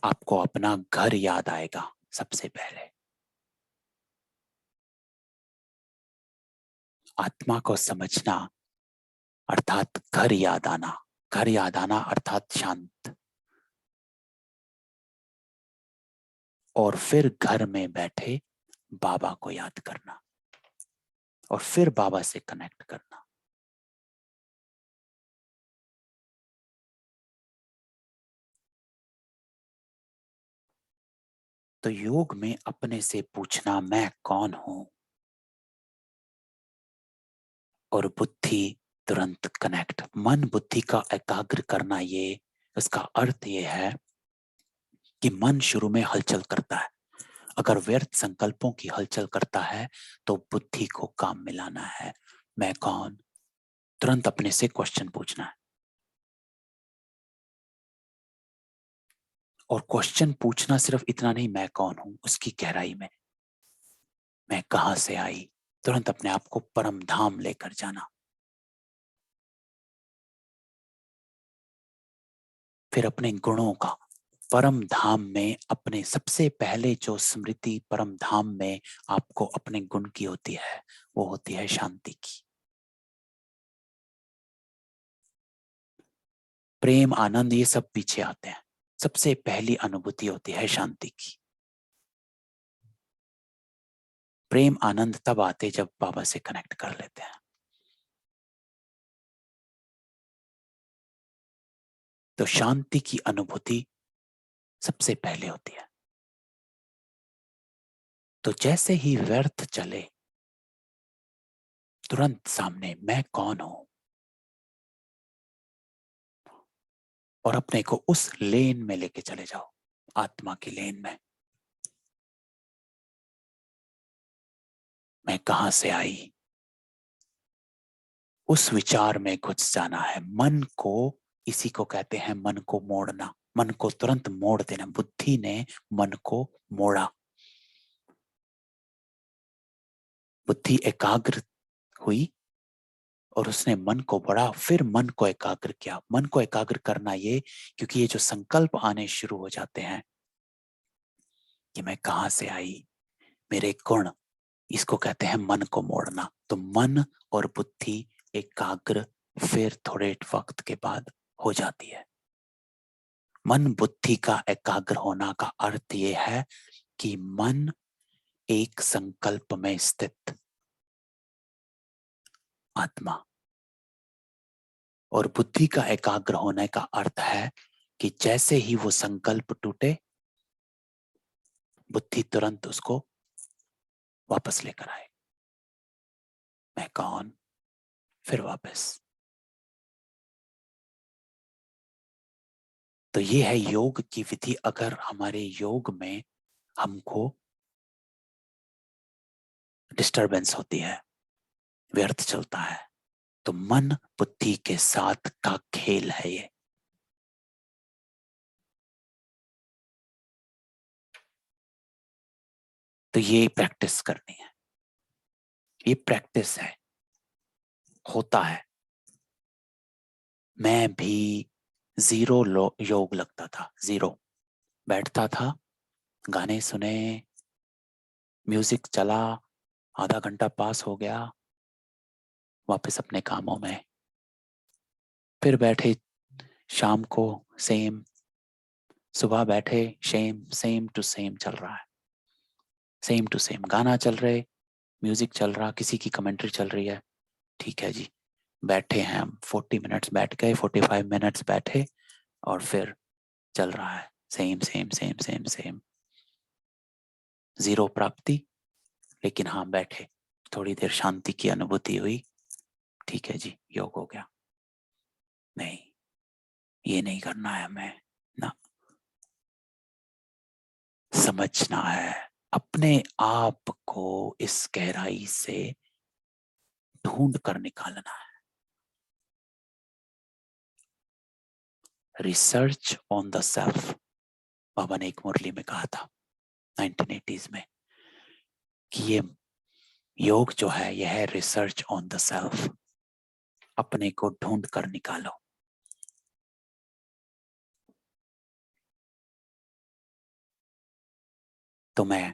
आपको अपना घर याद आएगा सबसे पहले। आत्मा को समझना अर्थात घर याद आना, घर याद आना अर्थात शांत। और फिर घर में बैठे बाबा को याद करना और फिर बाबा से कनेक्ट करना। तो योग में अपने से पूछना मैं कौन हूं, और बुद्धि तुरंत कनेक्ट। मन बुद्धि का एकाग्र करना, ये इसका अर्थ ये है कि मन शुरू में हलचल करता है। अगर व्यर्थ संकल्पों की हलचल करता है तो बुद्धि को काम मिलाना है। मैं कौन, तुरंत अपने से क्वेश्चन पूछना है। और क्वेश्चन पूछना सिर्फ इतना नहीं, मैं कौन हूं, उसकी गहराई में, मैं कहां से आई, तुरंत अपने आप को परम धाम लेकर जाना। फिर अपने गुणों का, परम धाम में अपने सबसे पहले जो स्मृति परम धाम में आपको अपने गुण की होती है, वो होती है शांति की। प्रेम, आनंद, ये सब पीछे आते हैं। सबसे पहली अनुभूति होती है शांति की। प्रेम आनंद तब आते जब बाबा से कनेक्ट कर लेते हैं। तो शांति की अनुभूति सबसे पहले होती है। तो जैसे ही व्यर्थ चले, तुरंत सामने मैं कौन हूं, और अपने को उस लेन में लेके चले जाओ, आत्मा की लेन में। मैं कहां से आई, उस विचार में घुस जाना है। मन को, इसी को कहते हैं मन को मोड़ना, मन को तुरंत मोड़ देना। बुद्धि ने मन को मोड़ा, बुद्धि एकाग्र हुई और उसने मन को बढ़ा, फिर मन को एकाग्र किया। मन को एकाग्र करना ये, क्योंकि ये जो संकल्प आने शुरू हो जाते हैं कि मैं कहां से आई, मेरे गुण, इसको कहते हैं मन को मोड़ना। तो मन और बुद्धि एकाग्र फिर थोड़े वक्त के बाद हो जाती है। मन बुद्धि का एकाग्र होना का अर्थ ये है कि मन एक संकल्प में स्थित आत्मा, और बुद्धि का एकाग्र होने का अर्थ है कि जैसे ही वो संकल्प टूटे, बुद्धि तुरंत उसको वापस लेकर आए। मैं कौन, फिर वापस। तो ये है योग की विधि। अगर हमारे योग में हमको डिस्टरबेंस होती है, व्यर्थ चलता है, तो मन बुद्धि के साथ का खेल है ये। तो ये प्रैक्टिस करनी है, ये प्रैक्टिस है, होता है। मैं भी जीरो योग लगता था, जीरो। बैठता था, गाने सुने, म्यूजिक चला, आधा घंटा पास हो गया, वापस अपने कामों में। फिर बैठे शाम को, सेम। सुबह बैठे, सेम टू सेम चल रहा है, सेम टू सेम। गाना चल रहे, म्यूजिक चल रहा, किसी की कमेंट्री चल रही है, ठीक है जी। बैठे हैं हम, 40 मिनट्स बैठ गए, 45 मिनट्स बैठे, और फिर चल रहा है same same same same same. Zero प्राप्ति, लेकिन हाँ बैठे, थोड़ी देर शांति की अनुभूति हुई, ठीक है जी, योग हो गया। नहीं, ये नहीं करना है हमें ना। समझना है, अपने आप को इस गहराई से ढूंढ कर निकालना है। रिसर्च ऑन द सेल्फ, बाबा ने एक मुरली में कहा था 1980s में, कि ये योग जो है यह है रिसर्च ऑन द सेल्फ। अपने को ढूंढ कर निकालो। तो मैं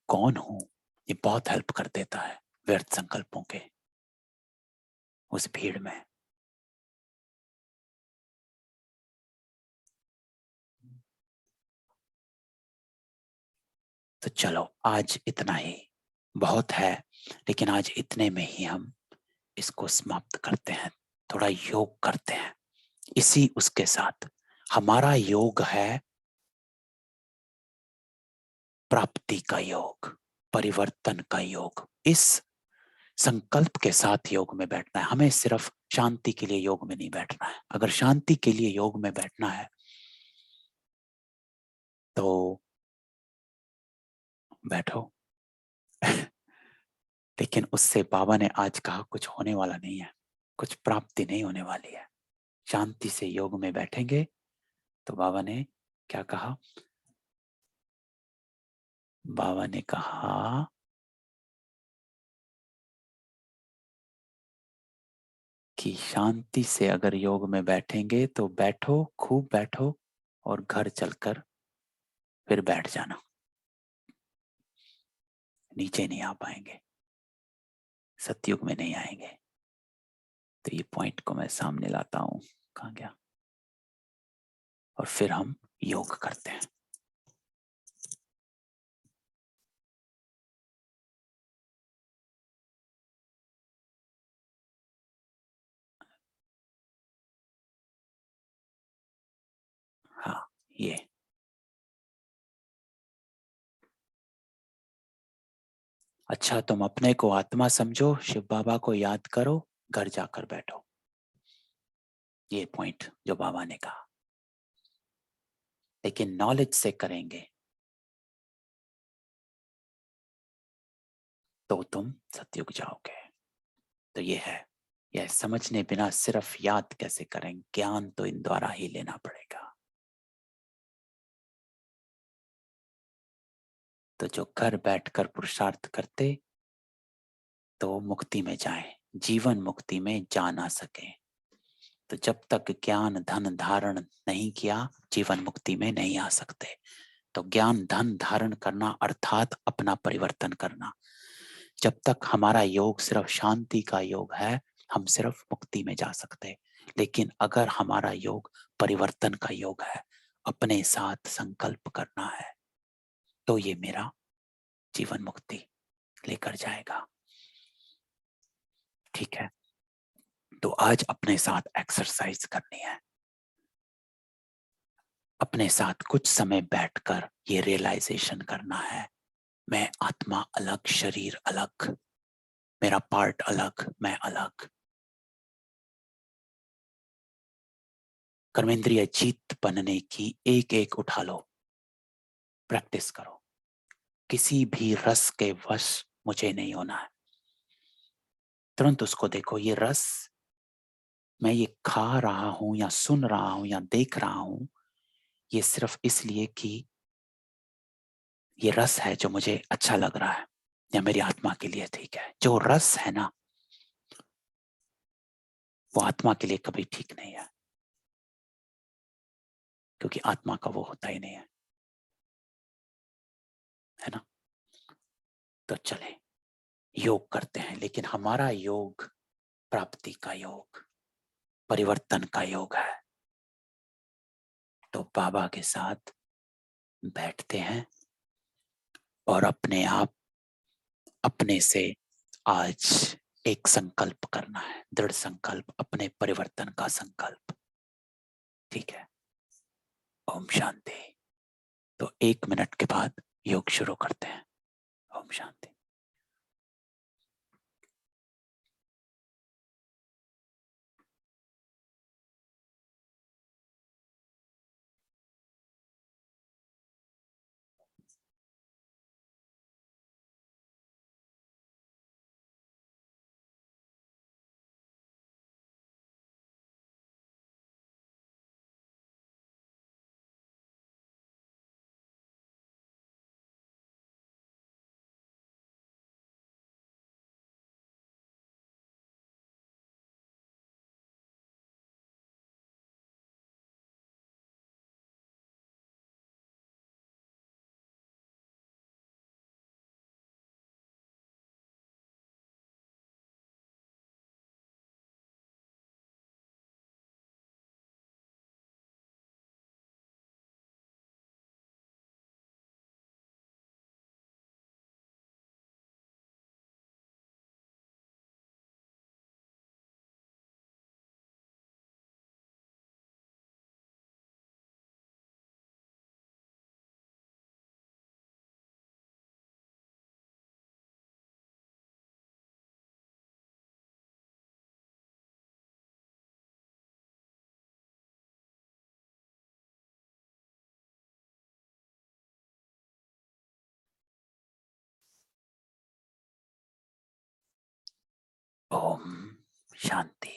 कौन हूं, ये बहुत हेल्प कर देता है व्यर्थ संकल्पों के उस भीड़ में। तो चलो आज इतना ही बहुत है, लेकिन आज इतने में ही हम इसको समाप्त करते हैं। थोड़ा योग करते हैं इसी उसके साथ। हमारा योग है प्राप्ति का योग, परिवर्तन का योग। इस संकल्प के साथ योग में बैठना है। हमें सिर्फ शांति के लिए योग में नहीं बैठना है। अगर शांति के लिए योग में बैठना है तो बैठो लेकिन उससे बाबा ने आज कहा कुछ होने वाला नहीं है, कुछ प्राप्ति नहीं होने वाली है। शांति से योग में बैठेंगे तो बाबा ने क्या कहा? बाबा ने कहा कि शांति से अगर योग में बैठेंगे तो बैठो, खूब बैठो, और घर चलकर फिर बैठ जाना, नीचे नहीं आ पाएंगे, सतयुग में नहीं आएंगे। तो ये पॉइंट को मैं सामने लाता हूं, कहाँ गया? और फिर हम योग करते हैं। हाँ, ये अच्छा, तुम अपने को आत्मा समझो, शिव बाबा को याद करो, घर जाकर बैठो। ये पॉइंट जो बाबा ने कहा, लेकिन नॉलेज से करेंगे तो तुम सतयुग जाओगे। तो ये है, यह समझने बिना सिर्फ याद कैसे करें? ज्ञान तो इन द्वारा ही लेना पड़ेगा। तो जो घर बैठकर पुरुषार्थ करते तो मुक्ति में जाए, जीवन मुक्ति में जा ना सके। तो जब तक ज्ञान धन धारण नहीं किया, जीवन मुक्ति में नहीं आ सकते। तो ज्ञान धन धारण करना अर्थात अपना परिवर्तन करना। जब तक हमारा योग सिर्फ शांति का योग है, हम सिर्फ मुक्ति में जा सकते। लेकिन अगर हमारा योग परिवर्तन का योग है, अपने साथ संकल्प करना है, तो ये मेरा जीवन मुक्ति लेकर जाएगा। ठीक है, तो आज अपने साथ एक्सरसाइज करनी है। अपने साथ कुछ समय बैठकर ये रियलाइजेशन करना है, मैं आत्मा अलग, शरीर अलग, मेरा पार्ट अलग, मैं अलग। कर्मेंद्रिय जीत बनने की एक एक उठा लो, प्रैक्टिस करो। किसी भी रस के वश मुझे नहीं होना है। तुरंत उसको देखो, ये रस मैं ये खा रहा हूं या सुन रहा हूं या देख रहा हूं, ये सिर्फ इसलिए कि ये रस है जो मुझे अच्छा लग रहा है या मेरी आत्मा के लिए ठीक है। जो रस है ना, वो आत्मा के लिए कभी ठीक नहीं है, क्योंकि आत्मा का वो होता ही नहीं है ना। तो चले योग करते हैं, लेकिन हमारा योग प्राप्ति का योग, परिवर्तन का योग है। तो बाबा के साथ बैठते हैं और अपने आप अपने से आज एक संकल्प करना है, दृढ़ संकल्प, अपने परिवर्तन का संकल्प। ठीक है, ओम शांति। तो 1 मिनट के बाद योग शुरू करते हैं। ओम शांति। ओम शांति।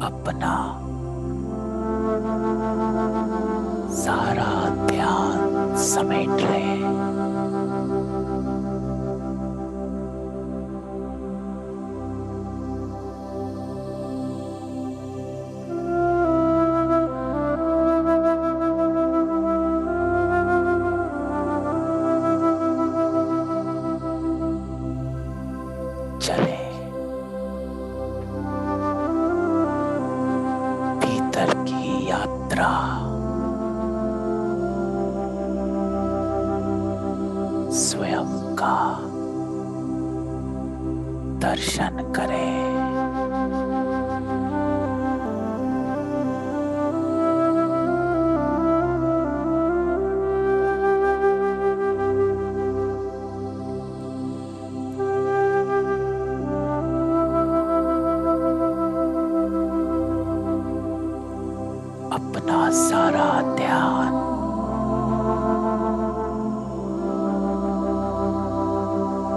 अपना सारा ध्यान समेट रहे हैं। चले भीतर की यात्रा स्वयं का दर्शन करें। अपना सारा ध्यान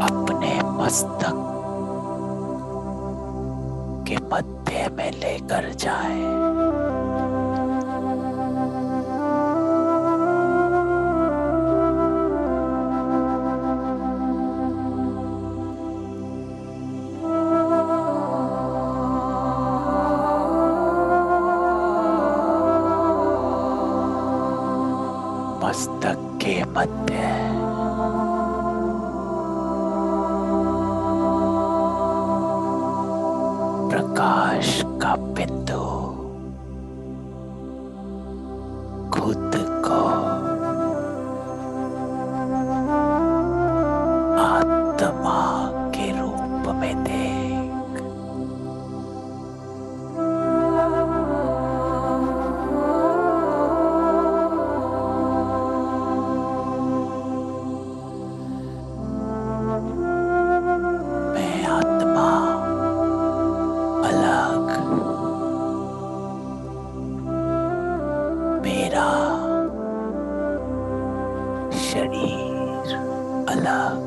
अपने मस्तक के मध्य में लेकर जाएं। मध्य, प्रकाश का बिंदु खुद को आत्मा के रूप में देख। मैं आत्मा अलग, मेरा शरीर अलग।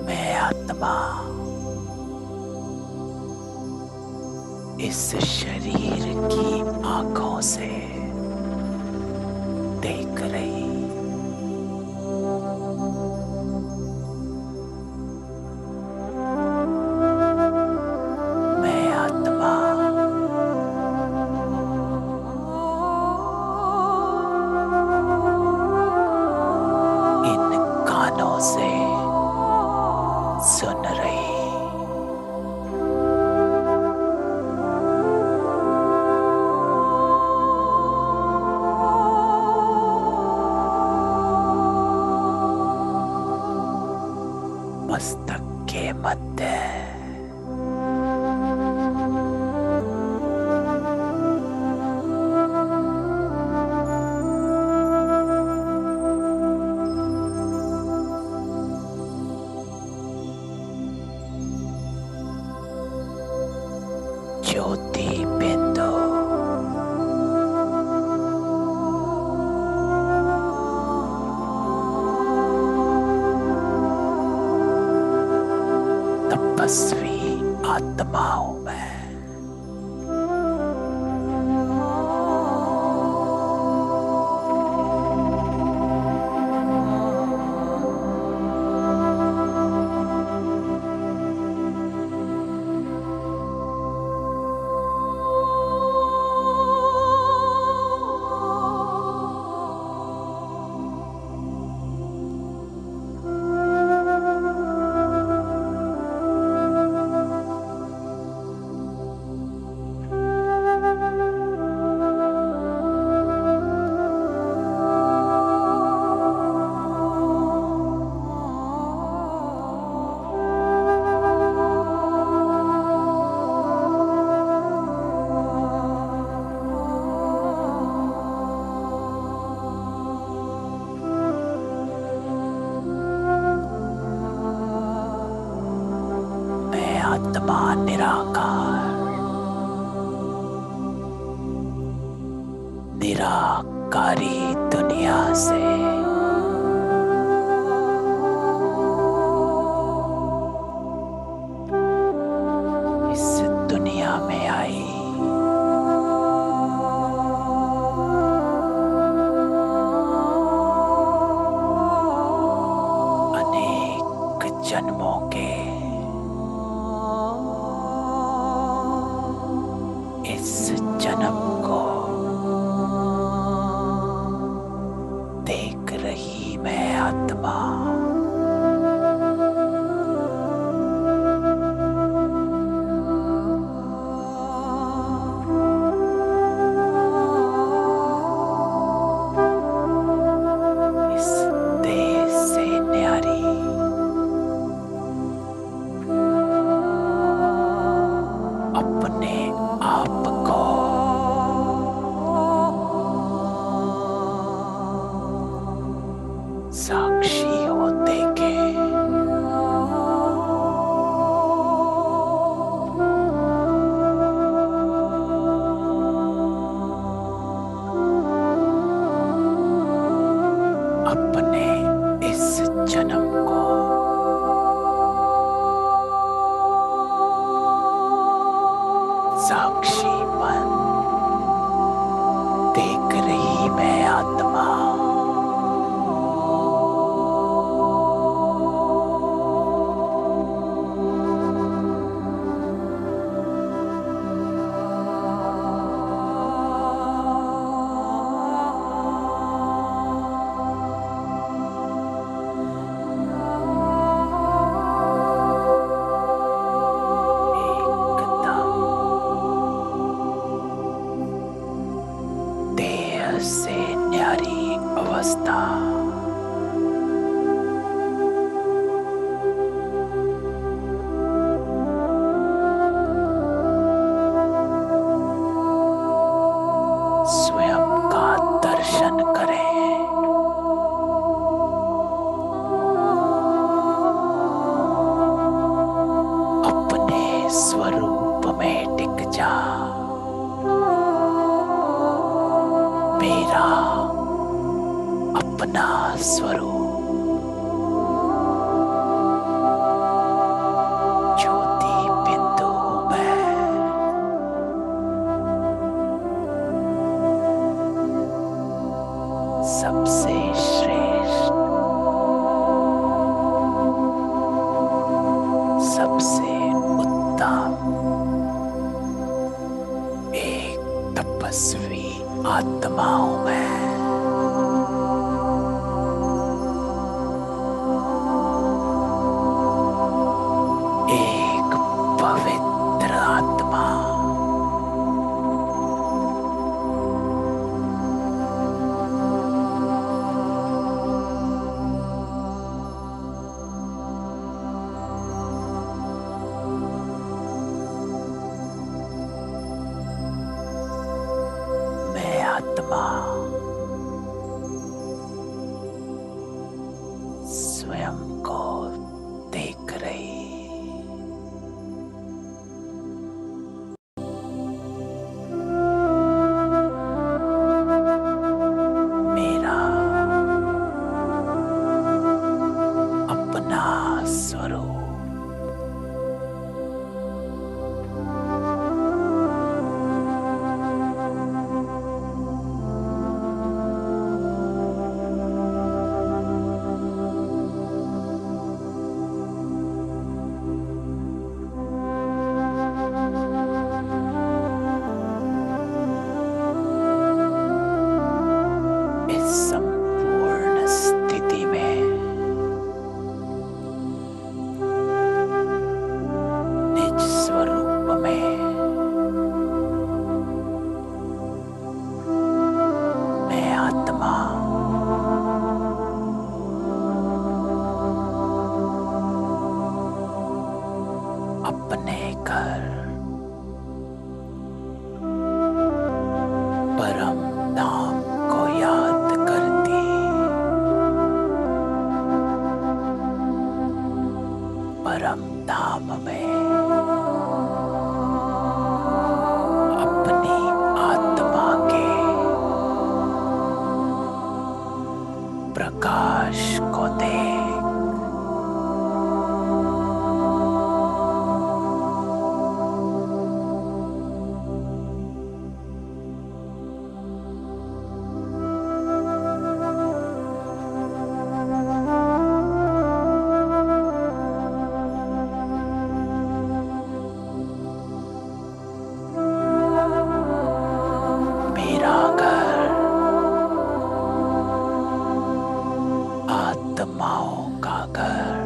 मैं आत्मा इस शरीर की आंखों से देख रही। मैं आत्मा इन कानों से सुन रही। मस्तक के मध्य ज्योति बिंदु तपस्वी आत्मा हूं मैं। मैं आत्मा निराकार, निराकारी दुनिया से इस दुनिया में आई। अनेक जन्मों के इस जन्म को देख रही मैं आत्मा। इस देह से न्यारी अपने आप को साक्षी होते के अपने इस जन्म को साक्षीपन देख रही मैं आत्मा। अवस्था। स्वयं का दर्शन करें। अपने स्वरूप में टिक जा। मेरा अपना स्वरूप ज्योति बिंदु हूं मैं। सबसे श्रेष्ठ, सबसे उत्तम, एक तपस्वी आत्मा हूं मैं। एक पवित्र आत्मा। मैं आत्मा स्वयं को देख रही। मेरा अपना स्वरूप इस संपूर्ण स्थिति में निज स्वरूप में मैं आत्मा अपने घर परम धाम को याद करती परम धाम में अपनी आत्मा के प्रकाश को देख मेरा घर आत्माओं का घर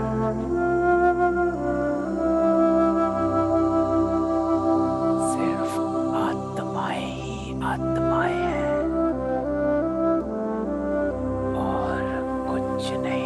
सिर्फ आत्माएं ही आत्माएं हैं और कुछ नहीं।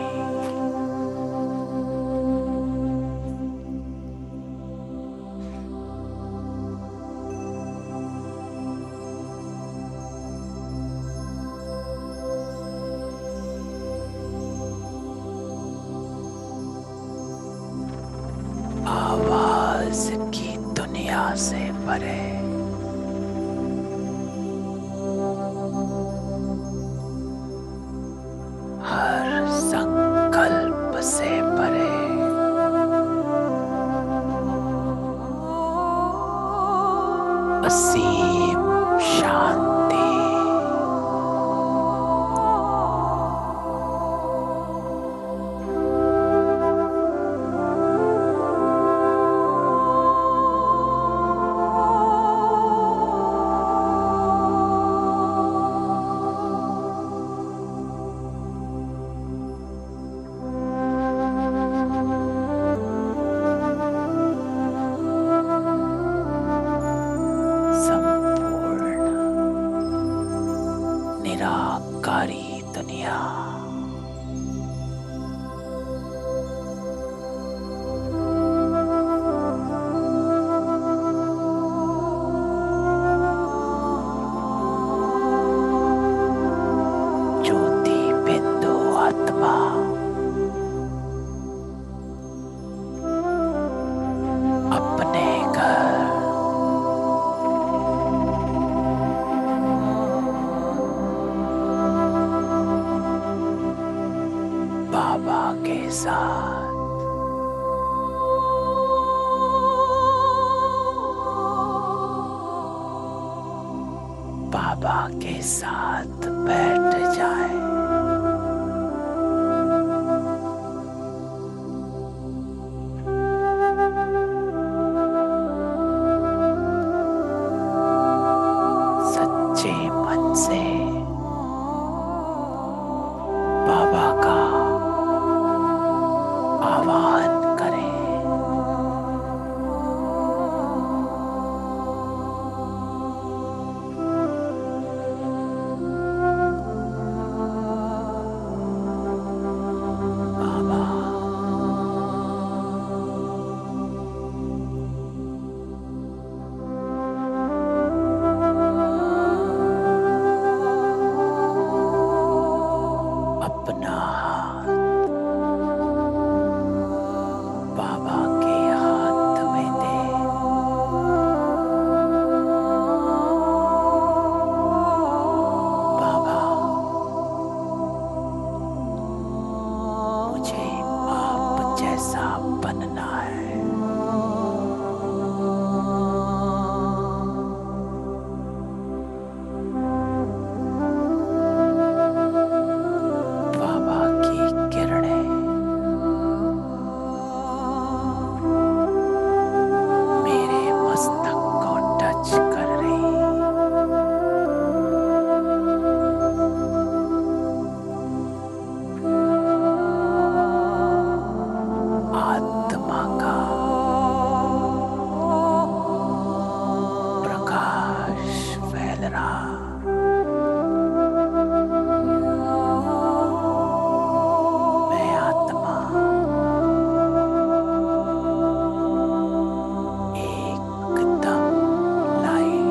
आवाज की दुनिया से परे हर संकल्प से परे असीम शांति। बाबा के साथ बैठ जाए। सच्चे मन से बाबा का आवाहन करें। बाबा, अपना हाथ बाबा के हाथ में दे। बाबा, मुझे आप जैसा बनना है। बाबा की किरणें मेरे मस्तक को टच कर रही। आत्मा का प्रकाश फैल रहा। मैं आत्मा एकदम लाइट।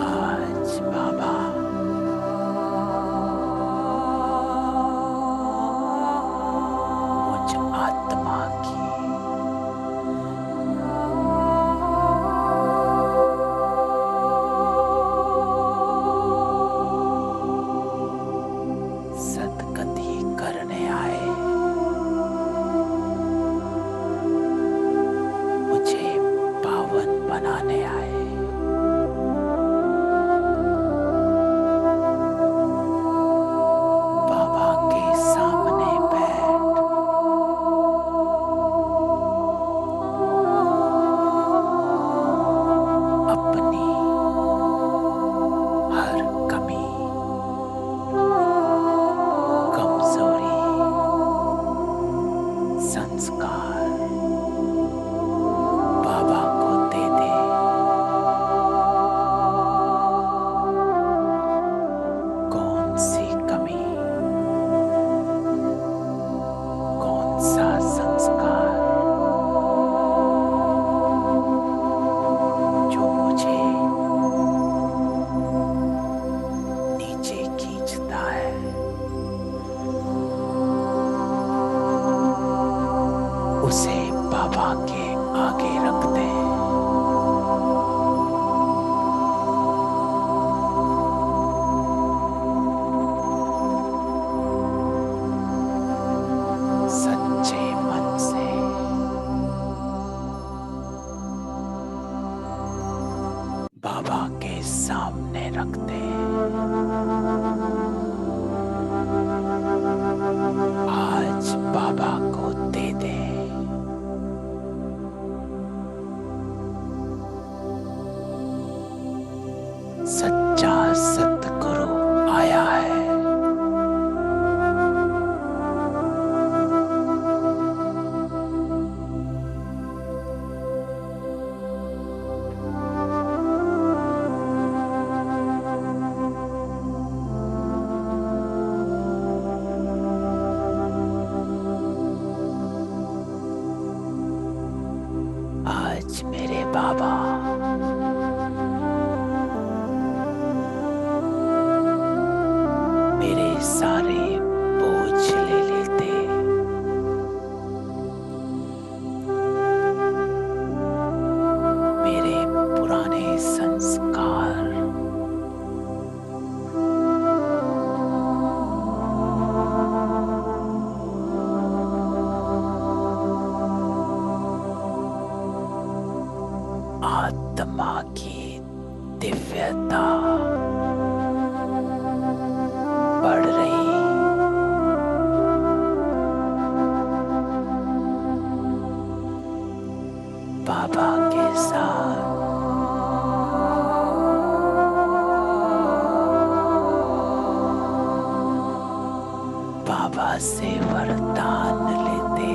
आज बाबा मुझ आत्मा की सदगति करने आए। मुझे पावन बनाने आए। बाबा के सामने बैठ अपनी हर कमी, कमजोरी, संस्कार बाबा को दे दे। कौन सी कमी, कौन सा संस्कार जो मुझे नीचे खींचता है, उसे बाबा के आगे रख दे। सच्चे मन से बाबा के सामने रख दे। आज बाबा को दे दे। सच्चा सतगुरु आया है। आज मेरे बाबा मेरे सारे बोझ ले लेते। बाबा से वरदान लेते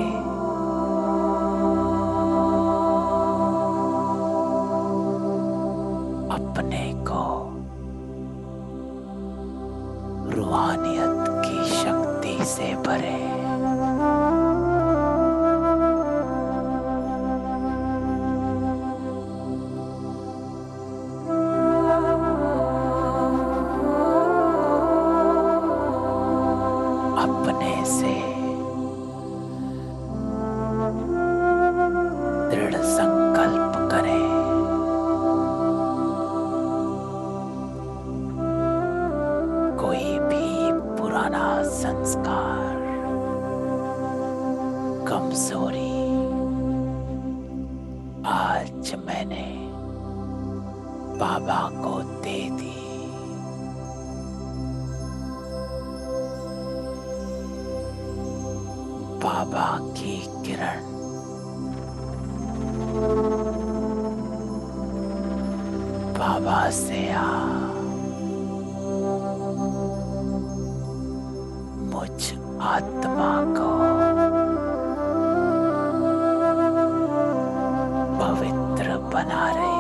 अपने को रूहानियत की शक्ति से भरे। अपने से दृढ़ संकल्प करें कोई भी पुराना संस्कार, कमजोरी आज मैंने बाबा को दे दी। बाबा की किरण बाबा से मुझ आत्मा को पवित्र बना रही।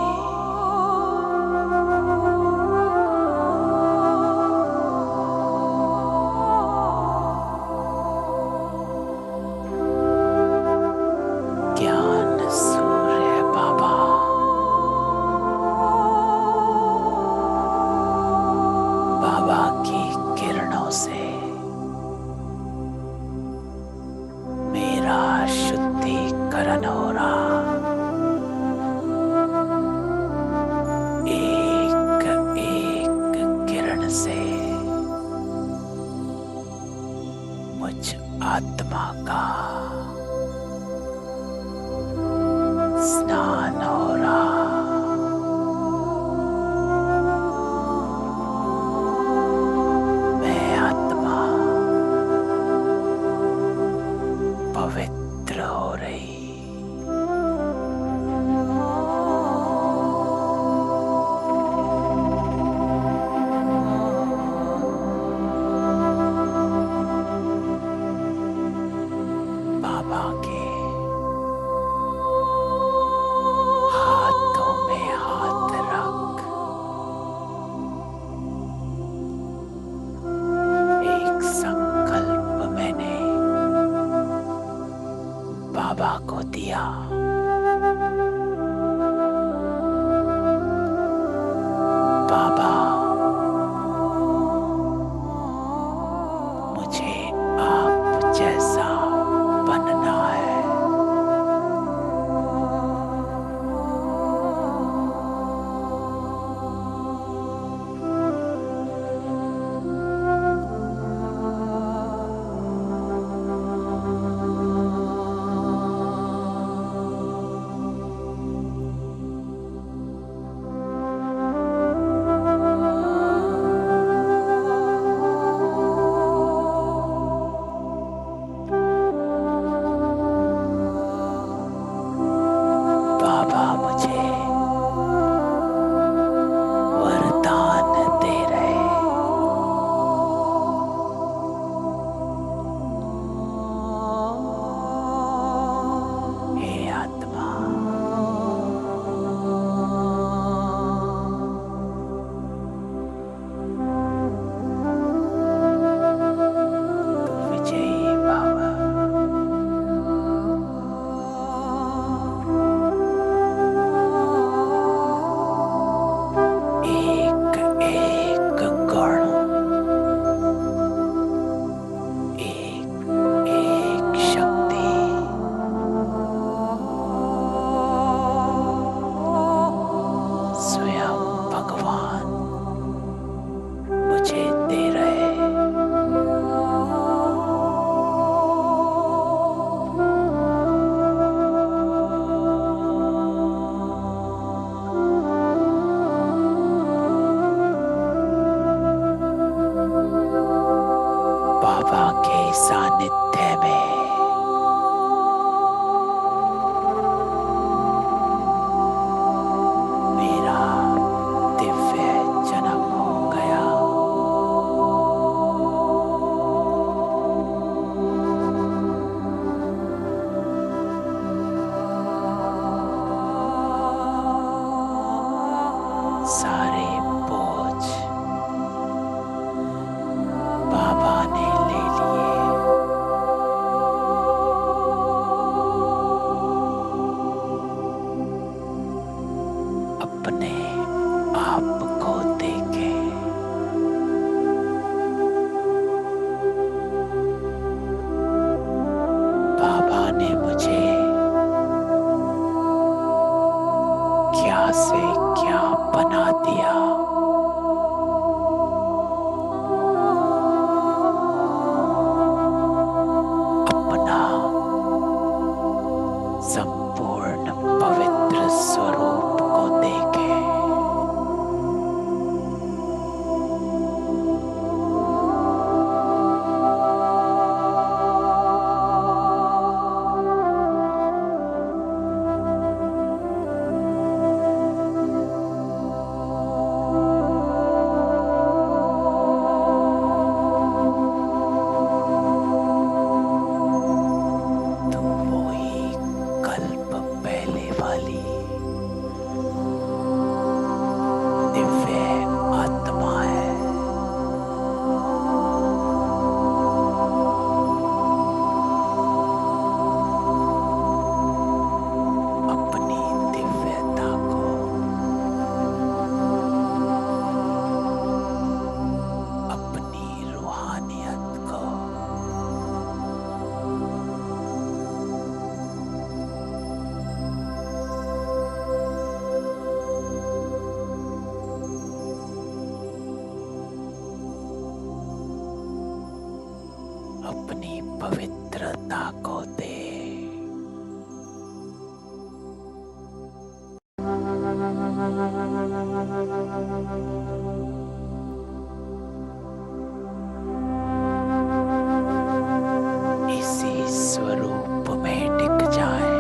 ज्ञान सूर्य बाबा बाबा की किरणों से मेरा शुद्धिकरण हो रहा। एक एक किरण से मुझ आत्मा का स्नान हो रहा। मैं आत्मा पवित्र हो रही। बाबा के हाथों में हाथ रख एक संकल्प मैंने बाबा को दिया। बाबा मुझे आप जैसा बनना है। बाबा मुझे वरदान दे रहे। हे आत्मा, तू विजयी भव। एक एक गण, एक एक शक्ति स्वयं भगवान मुझे दे रहे। बाबा के सानिध्य में मेरा दिव्य जन्म हो गया। अपनी पवित्रता को दे। इसी स्वरूप में टिक जाए।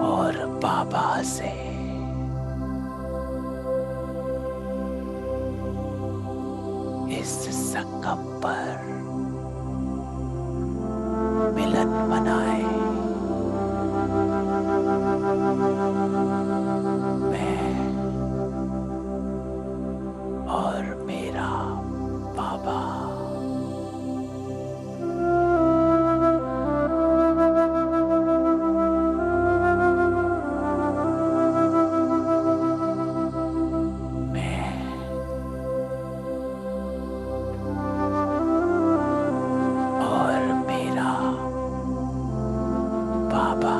और बाबा से इस संगम पर मिलन मनाए। मैं और मेरा बाबा और मेरा बाबा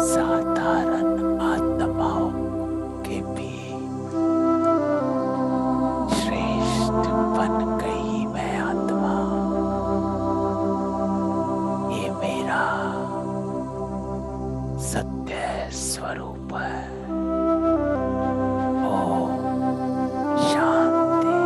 साधारण आत्माओं के भी श्रेष्ठ बन गई मैं आत्मा। ये मेरा सत्य स्वरूप है। ओम शांति।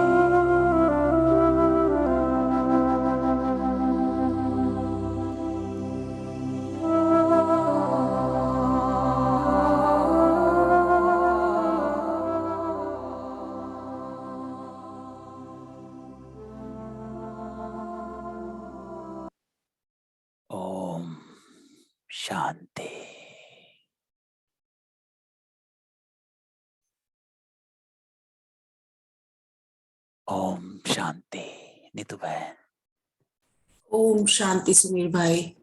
ओम शांति। ओम शांति। नीतू बहन। ओम शांति सुमीर भाई।